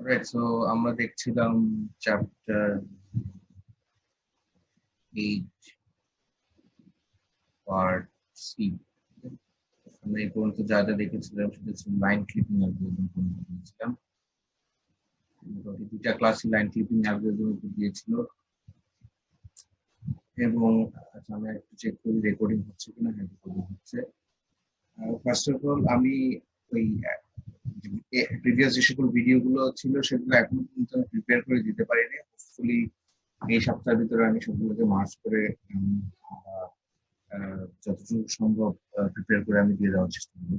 Right, so আমরা দেখছিলাম chapter 8 part C. আমরা এই পর্যন্ত যা যা দেখেছিলাম সেটা ছিল লাইন ক্লিপিং অ্যালগরিদম দেখেছিলাম। দুটা ক্লাসে লাইন ক্লিপিং অ্যালগরিদম দিয়েছিল এবং আচ্ছা আমি একটু চেক করি রেকর্ডিং হচ্ছে কিনা। হ্যাঁ, রেকর্ডিং হচ্ছে। ফার্স্ট অফ অল আমি ওই প্রিভিয়াস যে সকল ভিডিও গুলো ছিল সেগুলো এখনো পর্যন্ত আমি প্রিপেয়ার করে দিতে পারিনি। হোপফুলি এই সপ্তাহের ভিতরে আমি সবগুলোকে মার্চ করে যতটুকু সম্ভব প্রিপেয়ার করে আমি দিয়ে দেওয়ার চেষ্টা করবো।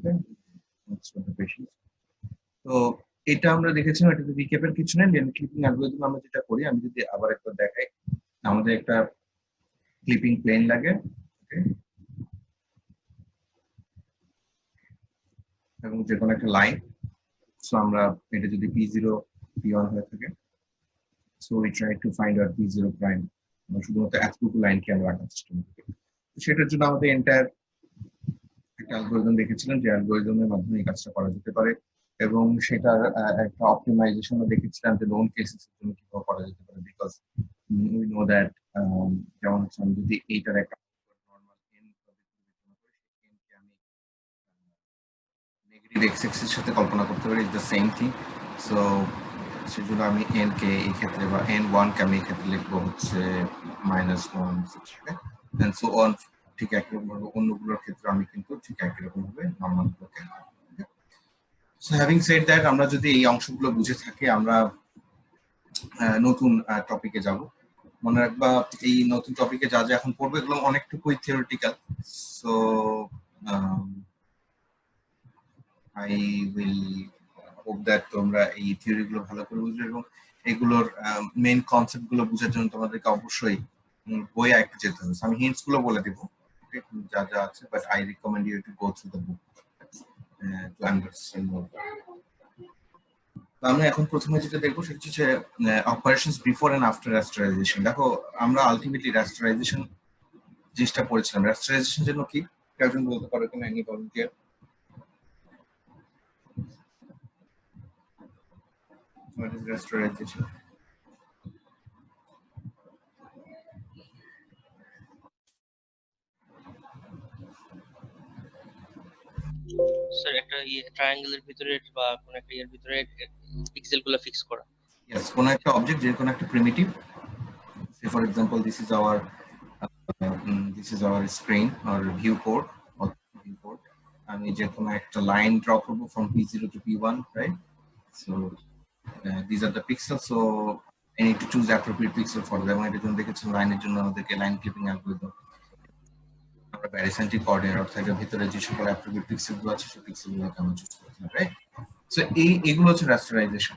তো এটা আমরা দেখেছিলাম, এটা রিক্যাপের কিছু নেই। লেন ক্লিপিং অ্যালগরিদম আমরা যেটা করি, আমি যদি আবার একবার দেখাই, আমাদের একটা ক্লিপিং প্লেন লাগে এবং যে কোনো একটা লাইন। সো আমরা এটা যদি p0 p1 হয়ে থাকে, so we try to find out p0 prime. শুধুমাত্র এতটুকু লাইনকে আমরা রাখার চেষ্টা করি। সেটার জন্য আমাদের এন্টায়ার একটা অ্যালগরিদম দেখেছিলাম, যে অ্যালগরিদমের মাধ্যমে এই কাজটা করা যেতে পারে এবং সেটার একটা অপটিমাইজেশনও দেখেছিলাম যে লোন কেসেস এর জন্য কিভাবে করা যেতে পারে। বিকজ উই নো দ্যাট যেমন হচ্ছে আমি যদি এইটার একটা নরমাল এন আমি নেগেটিভ এক্স এক্সিস এর সাথে কল্পনা করতে পারি, is the same thing. So সেজন্য আমি এন কে এই ক্ষেত্রে বা n1 কে আমি এই ক্ষেত্রে লিখবো হচ্ছে -1 এন্ড সো অন। ঠিক একই রকম ভাবে অন্যগুলোর ক্ষেত্রে আমি কিন্তু ঠিক একই রকম ভাবে নরমাল গুলোকে। সো হ্যাভিং সেড দ্যাট, আমরা যদি এই অংশগুলো বুঝে থাকি, আমরা নতুন টপিকে যাব। মনে রাখবা এই নতুন টপিকে যা যা এখন পড়বে এগুলো অনেকটুকুই theoretical. So I will hope that তোমরা এই থিওরি গুলো ভালো করে বুঝবে এবং এগুলোর মেইন কনসেপ্ট গুলো বোঝার জন্য তোমাদেরকে অবশ্যই বই একটু যেতে হবে। আমি হিন্টস গুলো বলে দিব যা যা আছে, but I recommend you to go through the book to understand more. আমরা এখন প্রথমে যেটা দেখবো সেটা হচ্ছে operations before and after rasterization. দেখো আমরা আলটিমেটলি রাস্টারাইজেশন জিনিসটা পড়েছিলাম। রাস্টারাইজেশন জন্য কি একজন বলতে পারো কিনা? Any volunteer? What is rasterization? Sir একটা ট্রায়াঙ্গেলের ভিতরে বা কোন একটা এর ভিতরে পিক্সেল গুলো ফিক্স করা। Yes, কোন একটা অবজেক্ট যে কোন একটা primitive, say for example this is our screen or viewport or viewport. আমি যে কোনো একটা লাইন ড্র করব from p0 to p1, right? So these are the pixels, so I need to choose appropriate pixel for them. এটা জন্য দেখেছেন লাইনের জন্য আমাদেরকে লাইন ক্লিপিং অ্যালগরিদম আমরা প্যারিসেন্ট্রিক কোঅর্ডিনেট অর্থাৎ এর ভিতরে যে সকল অ্যাপ্রোপ্রিয়েট পিক্সেলগুলো আছে সেই পিক্সেলগুলোকে আমরা চুজ করছিলাম, রাইট? সো এগুলো হচ্ছে রাস্টারাইজেশন।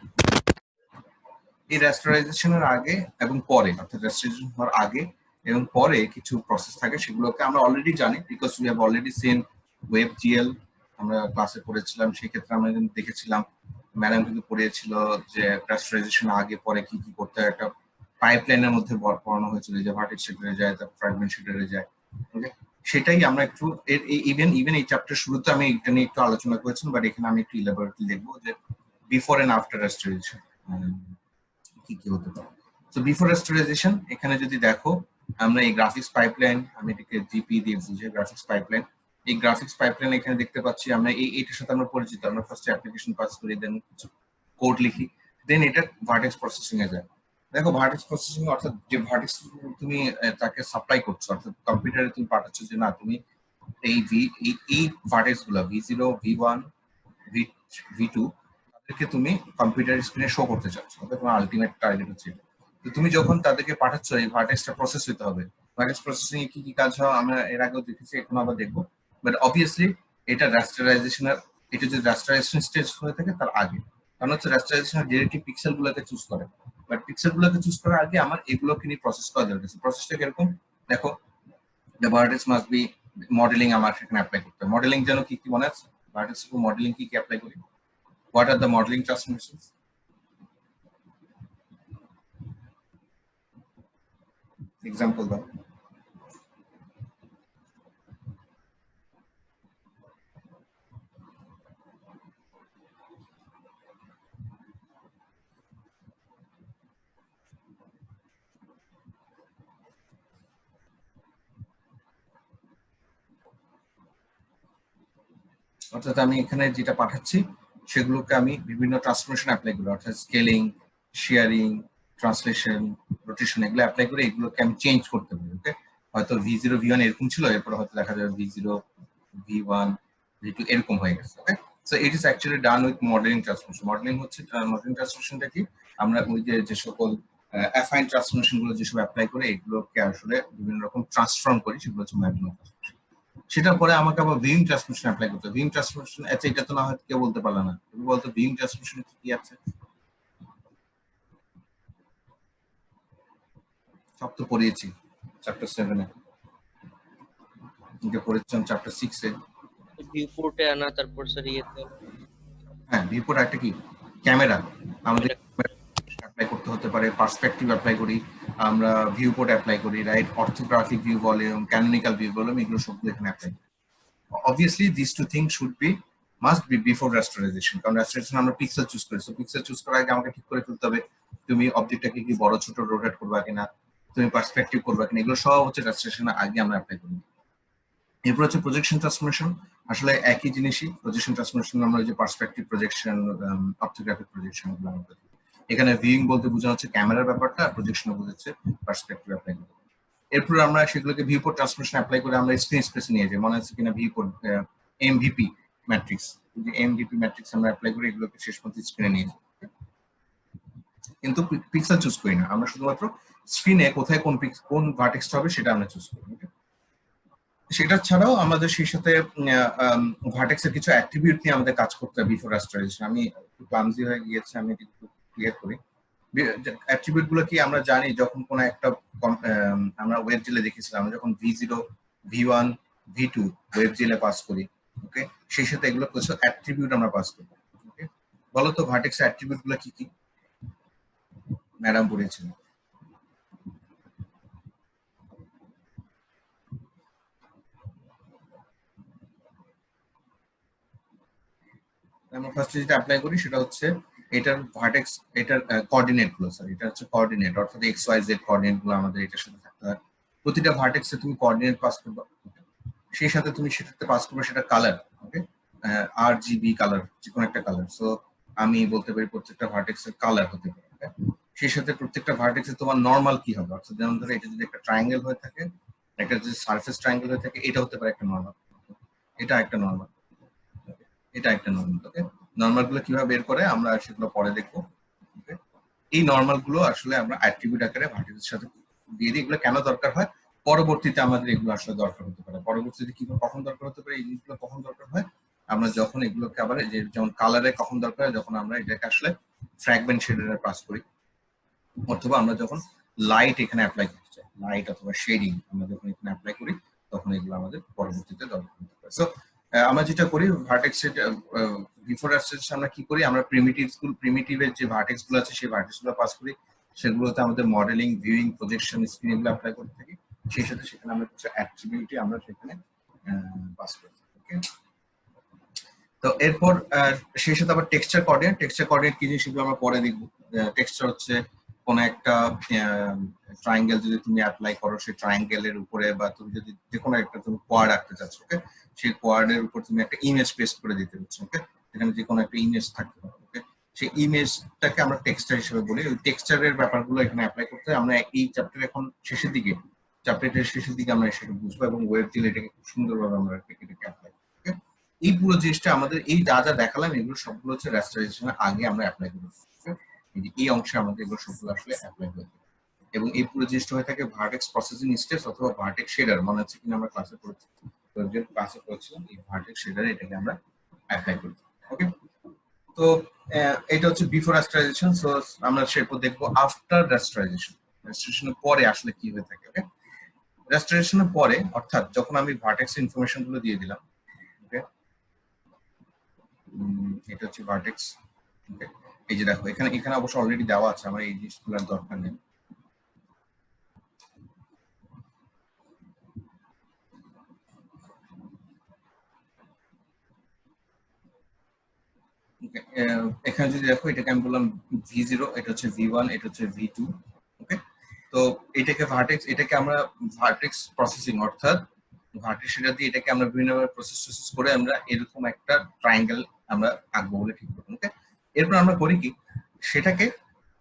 এই রাস্টারাইজেশনের আগে এবং পরে, অর্থাৎ রাস্টারাইজেশন হওয়ার আগে এবং পরে কিছু প্রসেস থাকে, সেগুলোকে আমরা অলরেডি জানি because we have already seen WebGL. আমরা ক্লাসে পড়েছিলাম, সেই ক্ষেত্রে আমরা কিন্তু দেখেছিলাম, ম্যাডাম কিন্তু পড়িয়েছিল যে রাস্টারাইজেশন আগে পরে কি কি করতে হয়। একটা পাইপলাইনের মধ্যে পড়ানো হয়েছিল যে ভার্টেক্স শেডারে যায়, তারপর ফ্র্যাগমেন্ট শেডারে যায়। ওকে, সেটাই আমরা একটু ইভেন এই চ্যাপ্টার শুরুতে আমি এটা নিয়ে একটু আলোচনা করেছিলাম, বাট এখানে আমি একটু ইলাবোরেটলি দেখবো যে বিফোর এন্ড আফটার রাস্টারাইজেশন কি কি হতে পারে। তো বিফোর রাস্টারাইজেশন এখানে যদি দেখো, আমরা এই গ্রাফিক্স পাইপলাইন, আমি এটাকে জিপি দিয়ে বুঝি গ্রাফিক্স পাইপলাইন। এই গ্রাফিক্স পাইপলাইন এখানে দেখতে পাচ্ছি আমরা এইটার সাথে আমরা পরিচিত। আমরা ফার্স্ট অ্যাপ্লিকেশন পাস করি, দেন কোড লিখি, দেন এটা ভার্টেক্স প্রসেসিং এ যায়। দেখো ভার্টেক্স প্রসেসিং অর্থাৎ যে ভার্টেক্স তুমি তাকে সাপ্লাই করছো, অর্থাৎ কম্পিউটারে তুমি পাঠাচ্ছ যে না তুমি এই ভার্টেক্স গুলো v0 v1 v2 তাদেরকে তুমি কম্পিউটার স্ক্রিনে শো করতে চাচ্ছ, তোমার আলটিমেট টার্গেট হচ্ছে। তো তুমি যখন তাদেরকে পাঠাচ্ছ, এই ভার্টেক্সটা প্রসেস হতে হবে। ভার্টেক্স প্রসেসিং এ কি কি কাজ হয় আমরা এর আগেও দেখেছি, এখন আবার দেখবো। বাট অবভিয়াসলি এটা রাস্টারাইজেশনের, এটা যদি রাস্টারাইজেশন স্টেজ হয়ে থাকে তার আগে, কারণ হচ্ছে রাস্টারাইজেশন ডিরেক্টলি পিক্সেল গুলোকে চুজ করে। বাট পিক্সেল গুলোকে চুজ করার আগে আমার এগুলোকে নিয়ে প্রসেস করা দরকার। প্রসেসটা কিরকম দেখো, the vertex must be modeling আমার সেখানে অ্যাপ্লাই করতে হবে। মডেলিং যেন কি কি মনে আছে? ভার্টেক্স উপর মডেলিং কি কি অ্যাপ্লাই করি? What are the modeling transformations? Example দাও। অর্থাৎ আমি এখানে যেটা পাঠাচ্ছি সেগুলোকে আমি বিভিন্ন ট্রান্সফরমেশন অ্যাপ্লাই করি, অর্থাৎ স্কেলিং, শেয়ারিং, ট্রান্সলেশন, রোটেশন এগুলো অ্যাপ্লাই করে এগুলোকে আমি চেঞ্জ করতে পারি। ওকে, হয়তো V0 V1 এরকম ছিল, এরপর হয়তো দেখা যাবে V0 V1 V2 এরকম হয়ে গেছে। Okay, so it is actually done with modelling transformation. Modelling হচ্ছে মডেলিং ট্রান্সফরমেশনটা কি, আমরা ওই যে সকল অ্যাফাইন ট্রান্সফরমেশন গুলো যেসব অ্যাপ্লাই করে এগুলোকে আসলে বিভিন্ন রকম ট্রান্সফর্ম করি, সেগুলো হচ্ছে মডেলিং ট্রান্সফরমেশন। সেটার পরে আমাকে আবার ভিম ট্রান্সফরমেশন অ্যাপ্লাই করতে হবে। ভিম ট্রান্সফরমেশন, আচ্ছা এটা তো না হয়তো কেউ বলতে পারলো না, তুমি বলতো ভিম ট্রান্সফরমেশন কি আছে? সব তো পড়িয়েছি চ্যাপ্টার 7 এ, এটা পড়েছিলাম চ্যাপ্টার 6 এ। ভিউ পোর্টে আনা, তারপর স্যার ইয়েতে হ্যাঁ, ভিউ পোর্ট একটা কি ক্যামেরা, আমাদের অ্যাপ্লাই করতে হতে পারে, পার্সপেক্টিভ অ্যাপ্লাই করি আমরা, ভিউ পোর্ট অ্যাপ্লাই করি, right, orthographic view volume, canonical view volume, এগুলো সবগুলো এখানে অ্যাপ্লাই করি। Obviously these two things must be before rasterization, কারণ rasterization আমরা পিক্সেল চুজ করি, সো পিক্সেল চুজ করার আগে আমাকে ঠিক করে ফেলতে হবে তুমি অবজেক্টটাকে কি বড় ছোট রোটেট করবা কিনা, তুমি পার্সপেক্টিভ করবা কিনা, এগুলো সব হচ্ছে রাস্ট্রেশনের আগে আমরা অ্যাপ্লাই করি। এরপর হচ্ছে প্রজেকশন ট্রান্সফরমেশন, আসলে একই জিনিসই। প্রজেকশন ট্রান্সফরমেশন আমরা যে পার্সপেক্টিভ প্রজেকশন, অর্থোগ্রাফিক প্রজেকশন এগুলো আমরা করি। এখানে ভিউইং বলতে বোঝানো হচ্ছে ক্যামেরার ব্যাপারটা, আর প্রজেকশন বোঝাচ্ছে পার্সপেক্টিভ অ্যাপ্লাই করি। এরপর আমরা সেগুলোকে ভিউপোর্ট ট্রান্সফরমেশন অ্যাপ্লাই করে আমরা স্ক্রিন স্পেসে নিয়ে যাই, মনে আছে কিনা ভিউপোর্ট এমভিপি ম্যাট্রিক্স, যে এমভিপি ম্যাট্রিক্স আমরা অ্যাপ্লাই করে এগুলোকে শেষ পর্যন্ত স্ক্রিনে নিয়ে যাই। কিন্তু পিক্সেল চুজ করি না আমরা, শুধুমাত্র স্ক্রিনে কোথায় কোন ভার্টেক্সটা হবে সেটা আমরা চুজ করি। সেটা ছাড়াও আমাদের সেই সাথে ভার্টেক্সের কিছু অ্যাট্রিবিউট নিয়ে আমাদের কাজ করতে হবে বিফোর রাস্টারাইজেশন। আমি একটু ক্লামজি হয়ে গিয়েছে, আমি একটু ক্লিয়ার করি। অ্যাট্রিবিউট গুলো কি আমরা জানি, যখন কোনো একটা আমরা ওয়েব জেলে দেখেছিলাম, আমরা যখন V0 V1 V2 ওয়েব জেলে পাস করি, ওকে, সেই সাথে এগুলো কিছু অ্যাট্রিবিউট আমরা পাস করি। ওকে, বলো তো ভার্টেক্সের অ্যাট্রিবিউট গুলো কি কি ম্যাডাম পড়িয়েছিলেন? আমরা ফার্স্টে যেটা অ্যাপ্লাই করি সেটা হচ্ছে এটার ভার্টেক্স, এটার কোঅর্ডিনেট গুলো, স্যার এটা হচ্ছে কোঅর্ডিনেট, অর্থাৎ XYZ কোঅর্ডিনেট গুলো আমাদের এটার সাথে থাকতে হয়। প্রতিটা ভার্টেক্সে তুমি কোঅর্ডিনেট পাস করবে, সেই সাথে তুমি সেটাতে পাস করবে সেটা কালার, ওকে, RGB কালার, যে কোনো একটা কালার। সো আমি বলতে পারি প্রত্যেকটা ভার্টেক্সের কালার হতে পারে। সেই সাথে প্রত্যেকটা ভার্টেক্সে তোমার নরমাল কি হবে, অর্থাৎ যেমন ধরো এটা যদি একটা ট্রায়াঙ্গেল হয়ে থাকে, একটা যদি সারফেস ট্রায়াঙ্গেল হয়ে থাকে, এটা হতে পারে একটা নরমাল, এটা একটা নরমাল, এটা একটা নরমাল। ওকে, নরমাল গুলো কিভাবে বের করে আমরা সেগুলো পরে দেখবো। ওকে, এই নরমাল গুলো আসলে আমরা অ্যাট্রিবিউট আকারে ভার্টেক্সের সাথে দিয়ে দিই। এগুলো কেন দরকার হয়, পরবর্তীতে আমাদের এগুলো আসলে দরকার হতে পারে। পরবর্তীতে কি কখন দরকার হতে পারে, এই জিনিসগুলো কখন দরকার হয়, আমরা যখন এগুলোকে আবার যেমন কালারে কখন দরকার হয়, যখন আমরা এটাকে আসলে ফ্র্যাগমেন্ট শেডারে পাস করি, অথবা আমরা যখন লাইট এখানে অ্যাপ্লাই করতে চাই, লাইট অথবা শেডিং আমরা যখন এখানে অ্যাপ্লাই করি, তখন এগুলো আমাদের পরবর্তীতে দরকার হতে পারে। সো আমরা যেটা করি ভার্টেক্স বিফোর রাস্টারেশন আমরা কি করি, আমরা প্রিমিটিভের যে ভার্টেক্স গুলো আছে সেই ভার্টেক্স গুলো পাস করি, সেগুলোতে আমাদের মডেলিং, ভিউইং, প্রজেকশন, স্ক্রিন এগুলো অ্যাপ্লাই করতে থাকি। সেই সাথে সেখানে আমরা কিছু অ্যাট্রিবিউট আমরা সেখানে পাস করি। ওকে, তো এরপর সেই সাথে আবার টেক্সচার কোঅর্ডিনেট কি জিনিস সেগুলো আমরা পরে দেখবো। টেক্সচার হচ্ছে কোন একটা ট্রায়াঙ্গেল যদি তুমি অ্যাপ্লাই করো, সেই ট্রায়াঙ্গেলের উপরে, বা তুমি যদি যে কোনো একটা তুমি কোয়াড আঁকতে চাচ্ছ, ওকে, সেই কোয়াডের উপর তুমি একটা ইমেজ পেস্ট করে দিতে হচ্ছে, ওকে, এখানে যে কোনো একটা ইমেজ থাকতে পারে, ওকে, সেই ইমেজটাকে আমরা টেক্সচার হিসেবে বলি। ওই টেক্সচারের ব্যাপারগুলো এখানে অ্যাপ্লাই করতে হয়। আমরা এই চ্যাপ্টার এখন শেষের দিকে, চ্যাপ্টারের শেষের দিকে আমরা সেটা বুঝবো, এবং ওয়েব দিলে এটাকে খুব সুন্দরভাবে আমরা এটাকে অ্যাপ্লাই করবো। ওকে, এই পুরো জিনিসটা আমাদের এই যা যা দেখালাম এগুলো সবগুলো হচ্ছে রাস্টারাইজেশনের আগে আমরা অ্যাপ্লাই করবো। এই অংশে আমাদের এগুলো সবগুলো আসলে অ্যাপ্লাই করবো, এবং এই পুরো জিনিসটা হয়ে থাকে ভার্টেক্স প্রসেসিং স্টেপস অথবা ভার্টেক্স শেডার। মনে হচ্ছে কিনা আমরা ক্লাসে করেছিলাম এই ভার্টেক্স শেডারে এটাকে আমরা অ্যাপ্লাই করি। ওকে, তো এটা হচ্ছে বিফোর রাস্টারাইজেশন। সো আমরা সেরপর দেখবো আফটার রাস্টারাইজেশন, রাস্টারাইজেশনের পরে আসলে কি হয়ে থাকে। ওকে, রাস্টারাইজেশনের পরে, অর্থাৎ যখন আমি ভার্টেক্স ইনফরমেশন গুলো দিয়ে দিলাম, ওকে, এটা হচ্ছে ভার্টেক্স। ওকে, এই যে দেখো এখানে অবশ্য অলরেডি দেওয়া আছে, আমার এই জিনিসগুলোর দরকার নেই। এখানে যদি দেখো, এটাকে আমি বললাম V0, এটা হচ্ছে V1, এটা হচ্ছে V2। ওকে, তো এটাকে ভার্টেক্স, এটাকে আমরা ভার্টেক্স প্রসেসিং, অর্থাৎ ভার্টেক্স শেডার দিয়ে এটাকে আমরা বিভিন্নভাবে প্রসেস করে আমরা এরকম একটা ট্রায়াঙ্গেল আমরা আঁকবো বলে ঠিক করবো। ওকে, এরপর আমরা করি কি, সেটাকে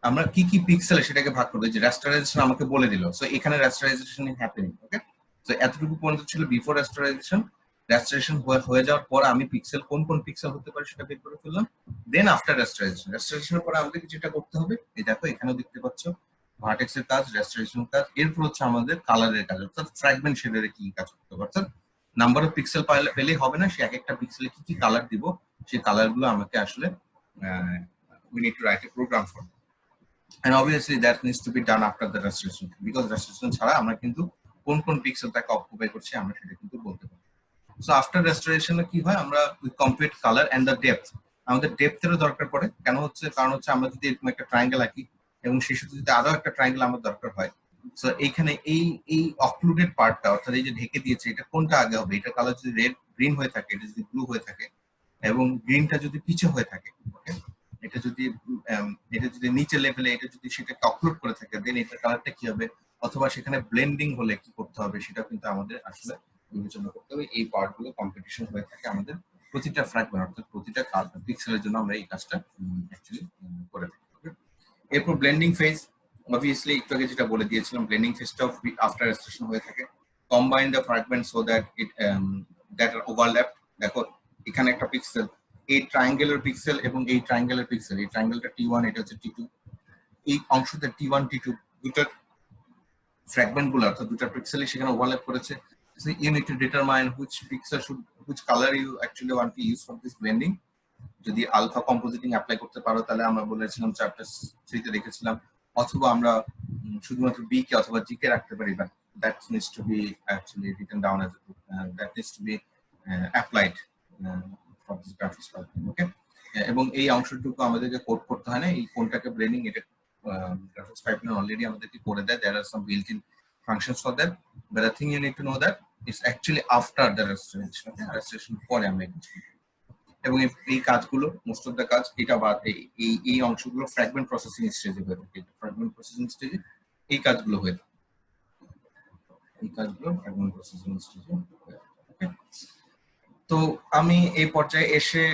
আমরা কি কি পিক্সেলে সেটাকে ভাগ করবো। যে রাস্টারাইজেশন আমাকে বলে দিল, সো এখানে রাস্টারাইজেশন হ্যাপেনিং। ওকে, তো এতটুকু পর্যন্ত ছিল বিফোর রাস্টারাইজেশন। রাস্টারেশন হয়ে যাওয়ার পর আমি পিক্সেল কোন কোন পিক্সেল হতে পারে সেটা বের করে ফেললাম। দেন আফটার রাস্টারেশন, রাস্টারেশনের পরে আমাদের যেটা করতে হবে, এই দেখো এখানেও দেখতে পাচ্ছ ভার্টেক্সের কাজ, রাস্টারেশন কাজ, এরপর হচ্ছে আমাদের কালারের কাজ, অর্থাৎ ফ্র্যাগমেন্ট শেডারে কি কাজ করতে হবে। অর্থাৎ নাম্বার অফ পিক্সেল পেলেই হবে না, সে এক একটা পিক্সেলে কি কি কালার দিব, সেই কালার গুলো আমাকে আসলে we need to write a program for, and obviously that needs to be done after the restoration, because restoration ছাড়া আমরা কিন্তু কোন কোন পিক্সেলটাকে অকুপাই করছি আমরা সেটা কিন্তু বলতে পারি। সো আফটার রেস্টোরেশনে কি হয়, আমরা we compute colour and the depth. আমাদের ডেপথেরও দরকার পড়ে, কেন হচ্ছে, কারণ হচ্ছে আমরা যদি এরকম একটা ট্রায়াঙ্গেল আঁকি এবং সেই সাথে যদি আরো একটা ট্রায়াঙ্গেল আমার দরকার হয়, সো এইখানে এই এই অক্লুডেড পার্টটা, অর্থাৎ এই যে ঢেকে দিয়েছে, এটা কোনটা আগে হবে, এটা কালার যদি রেড গ্রিন হয়ে থাকে, এটা যদি ব্লু হয়ে থাকে, এবং গ্রিনটা যদি পিছে হয়ে থাকে, ওকে, এটা যদি নিচে লেভেলে এটা যদি সেটাকে অক্লুড করে থাকে, দেন এটা কালারটা কি হবে, অথবা সেখানে ব্লেন্ডিং হলে কি করতে হবে, সেটা কিন্তু আমাদের আসলে বিবেচনা করতে হবে। এই পার্ট গুলো কম্পিটিশন হয়ে থাকে আমাদের প্রতিটা ফ্র্যাগমেন্ট, অর্থাৎ প্রতিটা পিক্সেলের জন্য আমরা এই কাজটা অ্যাকচুয়ালি করে থাকি। এরপর ব্লেন্ডিং ফেজ, অবভিয়াসলি একটু আগে যেটা বলে দিয়েছিলাম, ব্লেন্ডিং ফেজটা আফটার রেস্টোরেশন হয়ে থাকে। Combine the fragment so that it that are overlap. দেখো এখানে একটা পিক্সেল, এই ট্রায়াঙ্গেলের পিক্সেল এবং এই ট্রায়াঙ্গেলের পিক্সেল, এই ট্রায়াঙ্গেলটা T1, এটা হচ্ছে T2, এই অংশটা T1 T2 দুটার ফ্র্যাগমেন্ট গুলো, অর্থাৎ দুটা পিক্সেলই সেখানে ওভারল্যাপ করেছে। So you need to determine which color you actually want to use for this blending. যদি আলফা কম্পোজিটিং অ্যাপ্লাই করতে পারো তাহলে আমরা বলেছিলাম চ্যাপ্টার 3 তে দেখেছিলাম, অথবা আমরা শুধুমাত্র বি কে অথবা জি কে রাখতে পারি, but that needs to be actually written down as a that needs to be applied for this graphics pipeline. ওকে, এবং এই অংশটুকু আমাদেরকে কোড করতে হয় না, এই কোনটাকে ব্লেন্ডিং, এটা graphics pipeline অলরেডি আমাদেরকে করে দেয়। there are some built-in functions for that, but the thing you need to know that it's actually after the restoration. restoration পরে আমরা এবং এই কাজগুলো মোস্ট অফ দ্য কাজ এটা বাদ এই অংশগুলো ফ্র্যাগমেন্ট প্রসেসিং স্টেজে হয়ে থাকে। ফ্র্যাগমেন্ট প্রসেসিং স্টেজে এই কাজগুলো হয়ে থাকে, এই কাজগুলো ফ্র্যাগমেন্ট প্রসেসিং স্টেজে হয়ে থাকে। তো আমি এই পর্যায়ে এসে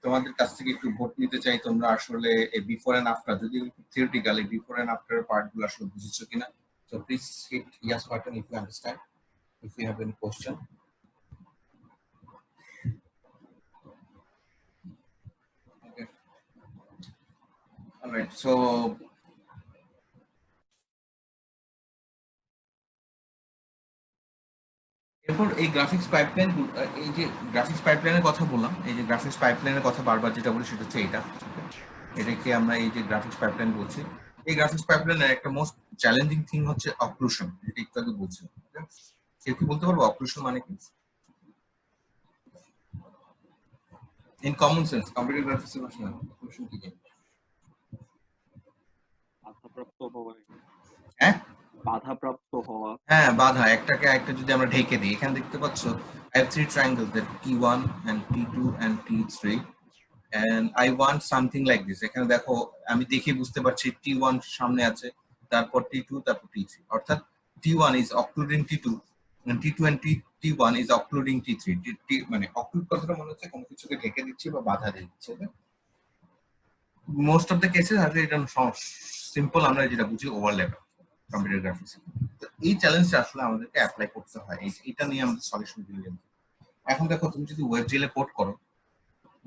তোমাদের কাছ থেকে একটু ভোট নিতে চাই, তোমরা আসলে এই বিফোর এন্ড আফটার, যদি থিওরিটিক্যালি বিফোর এন্ড আফটার পার্টগুলো আসলে বুঝেছো কিনা। So please hit yes button if you understand, if you have any question. Alright, so এরপর এই গ্রাফিক্স পাইপলাইন, এই যে গ্রাফিক্স পাইপলাইনের কথা বললাম, এই যে গ্রাফিক্স পাইপলাইনের কথা বারবার যেটা বলি সেটা হচ্ছে এটাকে আমরা এই যে গ্রাফিক্স পাইপলাইন বলছি। এই গ্রাফিক্স পাইপলাইনের একটা মোস্ট চ্যালেঞ্জিং থিং হচ্ছে অক্লুশন, যেটা একটু আগে বলছিলাম। কেউ কি বলতে পারবো অক্লুশন মানে কি? ইন কমন সেন্স কম্পিউটার গ্রাফিক্সের ভাষায় অক্লুশন কি? হ্যাঁ, বাধাপ্রাপ্ত হওয়া। হ্যাঁ, বাধা, একটাকে একটা যদি আমরা ঢেকে দিই। এখানে দেখতে পাচ্ছ I have 3 triangles, that T1 and T2 and T3, and I want something like this. এখানে দেখো আমি দেখে বুঝতে পারছি T1 সামনে আছে, তারপর T2, তারপর T3, অর্থাৎ T1 is occluding T2 and T2 and T1 is occluding T3. মানে occlude কথাটা মনে হচ্ছে কোনো কিছুকে ঢেকে দিচ্ছি বা বাধা দিচ্ছি। মোস্ট অফ দ্য কেসেস আসলে এটা সিম্পল, আমরা যেটা বুঝি ওভারল্যাপ কম্পিউটার গ্রাফিক্স। তো এই চ্যালেঞ্জটা আসলে আমাদেরকে অ্যাপ্লাই করতে হয়, এটা নিয়ে আমাদের সলিউশন দিয়ে। এখন দেখো তুমি যদি ওয়েবজিএল কোড করো,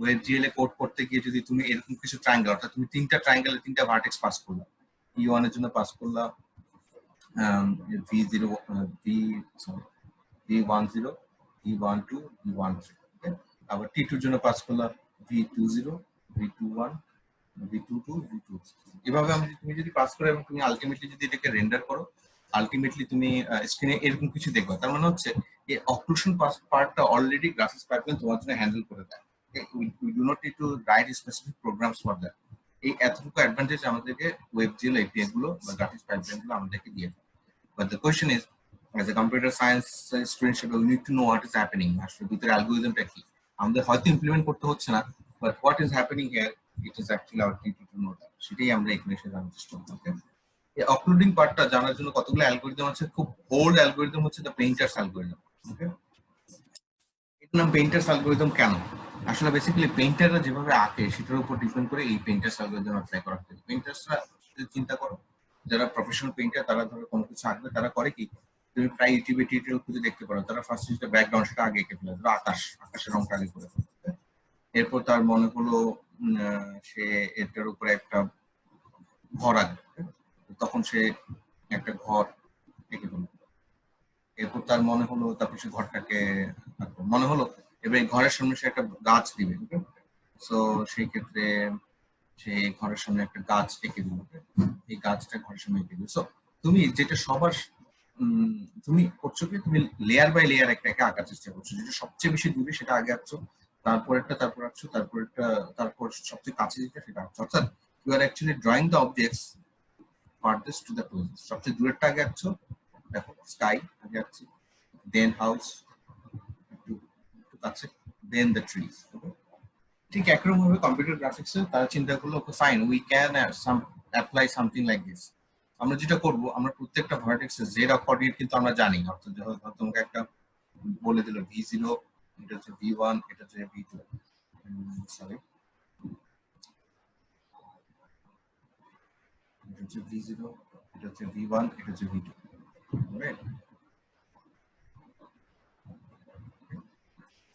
ওয়েবজিএল কোড করতে গিয়ে যদি তুমি এরকম কিছু ট্রায়াঙ্গেল, অর্থাৎ তুমি তিনটা ট্রায়াঙ্গেলে তিনটা ভার্টেক্স পাস করলা, P1 এর জন্য পাস করলা V0 V10 V12 V13, আবার T2 এর জন্য পাস করলা V20 V21 V22 V23, এভাবে তুমি যদি পাস করো এবং তুমি আলটিমেটলি যদি এটাকে রেন্ডার করো, আলটিমেটলি তুমি স্ক্রিনে এরকম কিছু দেখবা। তার মানে হচ্ছে এই অক্লুশন পার্টটা অলরেডি গ্রাফিক্স পাইপলাইন তোমার জন্য হ্যান্ডেল করে দেয়। We do not need to right specific programs for that. এই এতটুকু অ্যাডভান্টেজ আমাদেরকে ওয়েবজিএল এপিআই গুলো বা গ্রাফিক্স পাইপলাইন গুলো আমাদেরকে দিয়ে দেয়। But the question is, as a computer science student হিসেবে we need to know what is happening, আসলে ভিতরে অ্যালগরিদমটা কি আমাদের হয়তো ইমপ্লিমেন্ট করতে হচ্ছে না, but what is happening here, it is actually our duty to know that. সেটাই আমরা এখানে এসে জানার চেষ্টা করছি। এই অক্লুডিং পার্টটা জানার জন্য কতগুলো অ্যালগরিদম আছে। খুব ওল্ড অ্যালগরিদম হচ্ছে দ্য পেইন্টার্স অ্যালগরিদম। ওকে, নাম পেইন্টার্স অ্যালগরিদম কেন? আসলে বেসিক্যালি পেইন্টাররা যেভাবে আঁকে সেটার উপর ডিপেন্ড করে এই পেইন্টার্স অ্যালগরিদম অ্যাপ্লাই করা হয়। পেইন্টার্সরা চিন্তা করো, যারা প্রফেশনাল পেইন্টার তারা ধরো কোনো কিছু আঁকবে, তারা করে কি, তুমি প্রায় ইউটিউবে টিউটোরিয়াল খুঁজে দেখতে পারো, তারা ফার্স্ট যেটা ব্যাকগ্রাউন্ড সেটা আগে এঁকে ফেলে, ধরো আকাশের রংটা আগে করে ফেলে। এরপর তার মনে হলো সে এটার উপরে একটা ঘর আঁকবে, তখন সে একটা ঘর এঁকে ফেলবে। এরপর তার মনে হলো, তারপর সে ঘরটাকে মনে হলো এবার ঘরের সামনে সে একটা গাছ দিবে, সো সেই ক্ষেত্রে সে ঘরের সামনে একটা গাছ এঁকে দিল, এই গাছটা ঘরের সামনে এঁকে দিল। সো তুমি যেটা সবার তুমি করছো কি, তুমি লেয়ার বাই লেয়ার একটা আঁকার চেষ্টা করছো, যেটা সবচেয়ে বেশি দূরে সেটা আগে আঁকছো, তারপরেরটা তারপর আঁকছো, তারপর সবচেয়ে কাছে যেটা সেটা আঁকছো। অর্থাৎ you are actually drawing the objects farthest to the closest, সবচেয়ে দূরেরটা আগে আঁকছো, দেখো স্কাই আগে আঁকছি, দেন হাউস, একটু কাছে, দেন দ্য ট্রিজ। ঠিক একরকম ভাবে কম্পিউটার গ্রাফিক্সে তারা চিন্তা করলো, okay fine, we can apply something like this. আমরা যেটা করব, আমরা প্রত্যেকটা ভার্টেক্সে জেড কোঅর্ডিনেট কিন্তু আমরা জানি, অর্থাৎ তোমাকে একটা বলে দিল v0, এটা হচ্ছে v1, এটা হচ্ছে v2, সরি এটা হচ্ছে v0, এটা হচ্ছে v1, এটা হচ্ছে v2, রাইট?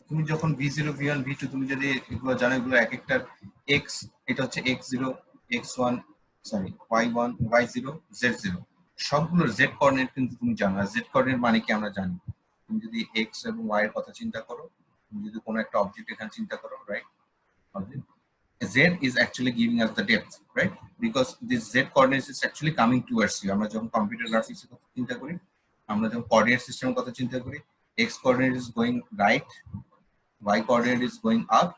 তুমি যখন v0, v1, v2 তুমি যদি এগুলো জানো, এগুলো এক একটা x, এটা হচ্ছে x0, x1, sorry y1, y0, z0, সবগুলোর z কোঅর্ডিনেট কিন্তু তুমি জানো। আর z কোঅর্ডিনেট মানে কি আমরা জানি। তুমি যদি x এবং y এর কথা চিন্তা করো, তুমি যদি কোনো একটা অবজেক্ট এখানে চিন্তা করো, right, object z is actually giving us the depth, right? Because this z coordinates is actually coming towards you. আমরা যখন কম্পিউটার গ্রাফিক্স এর কথা চিন্তা করি, আমরা যখন কোঅর্ডিনেট সিস্টেমের কথা চিন্তা করি, x coordinate is going right, y coordinate is going up,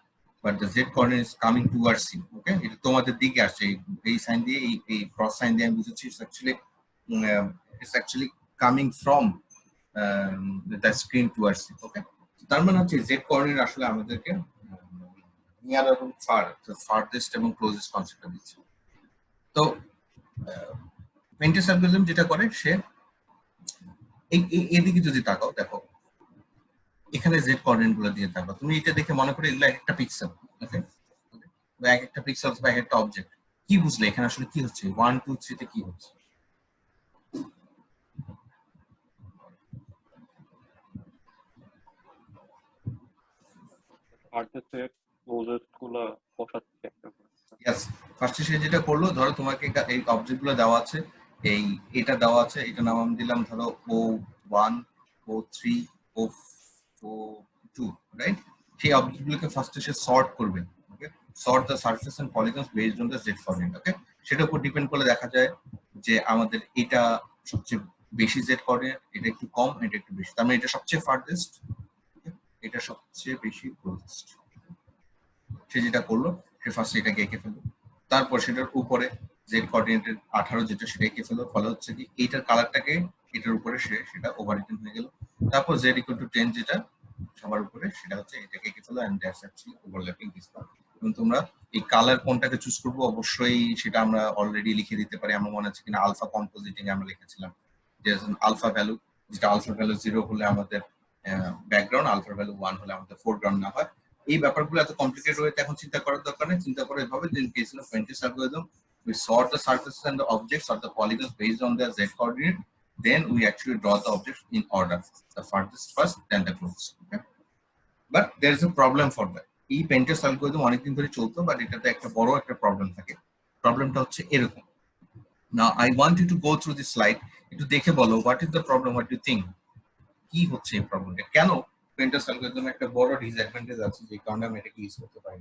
but the z coordinate is coming towards you. Okay, এটা তোমাদের দিকে আসছে, এই সাইন দিয়ে, এই ক্রস সাইন দিয়ে আমি বুঝাচ্ছি, it's actually coming from the screen towards you. Okay, তার মানে হচ্ছে z coordinate আসলে আমাদেরকে নিয়ার এবং ফারদেস্ট এবং ক্লোজেস্ট কনসেপ্টটা দিচ্ছে। তো পেইন্টার্স অ্যালগরিদম যেটা করে, সে এদিকে যদি তাকাও, দেখো এখানে জেড কোঅর্ডিনেট গুলো দিয়ে থাকবে, তুমি এটা দেখে মনে করে এগুলো একটা পিক্সেল, ওকে, বা এক একটা পিক্সেল বা একটা অবজেক্ট। কি বুঝলে এখানে আসলে কি হচ্ছে, 1 2 3 তে কি হচ্ছে? ইয়েস, ফার্স্টে সে যেটা করলো, ধরো তোমাকে এই অবজেক্ট গুলো দেওয়া আছে, এটা দেওয়া আছে, এটা নাম আমি দিলাম ধরো O1, O3, O2, রাইট? সেই অবজেক্ট গুলোকে ফার্স্টে সে সর্ট করবে, okay, sort the surface and polygons based on the Z coordinate. Okay, সেটার উপর ডিপেন্ড করলে দেখা যায় যে আমাদের এটা সবচেয়ে বেশি জেড কোঅর্ডিনেট, এটা একটু কম, এটা একটু বেশি, তার মানে এটা সবচেয়ে ফারদেস্ট, এটা সবচেয়ে বেশি ক্লোজেস্ট। সে যেটা করলো, সে ফার্স্ট এটাকে এঁকে ফেললো, তারপর সেটার উপরে জেড কোঅর্ডিনেটের 18 যেটা সেটা এঁকে ফেললো, ফলে হচ্ছে কি এইটার কালারটাকে এটার উপরে সেটা ওভাররিটেন হয়ে গেল। তারপর জেড ইকুয়াল টু 10 যেটা সবার উপরে, সেটা হচ্ছে এটাকে এঁকে ফেলো, and that's actually overlapping this part. এবং তোমরা এই কালার কোনটাকে চুজ করবো, অবশ্যই সেটা আমরা অলরেডি লিখে দিতে পারি। আমার মনে আছে কিনা আলফা কম্পোজিটিং আমরা লিখেছিলাম যে আলফা ভ্যালু, যেটা আলফা ভ্যালু 0 হলে আমাদের ব্যাকগ্রাউন্ড, আলফা ভ্যালু 1 হলে আমাদের ফোরগ্রাউন্ড না হয়। এই ব্যাপারগুলো এত কমপ্লিকেটেড হয়ে এখন চিন্তা করার দরকার নেই। চিন্তা করে এভাবে যে in case of painters algorithm, we sort the surfaces and the objects or the polygons based on their z coordinate, then we actually draw the objects in order, the farthest first, then the closest. Okay, but there is a problem for that. এই painters algorithm অনেকদিন ধরে চলতো, but এটাতে একটা বড় একটা problem থাকে। প্রবলেমটা হচ্ছে এরকম। Now I want you to go through this slide, একটু দেখে বলো what is the problem, what do you think, কি হচ্ছে এই প্রবলেমটা, কেন পেইন্টার্স অ্যালগরিদম একটা বড় ডিসঅ্যাডভান্টেজ আছে যে কারণে আমি এটাকে ইউজ করতে পারি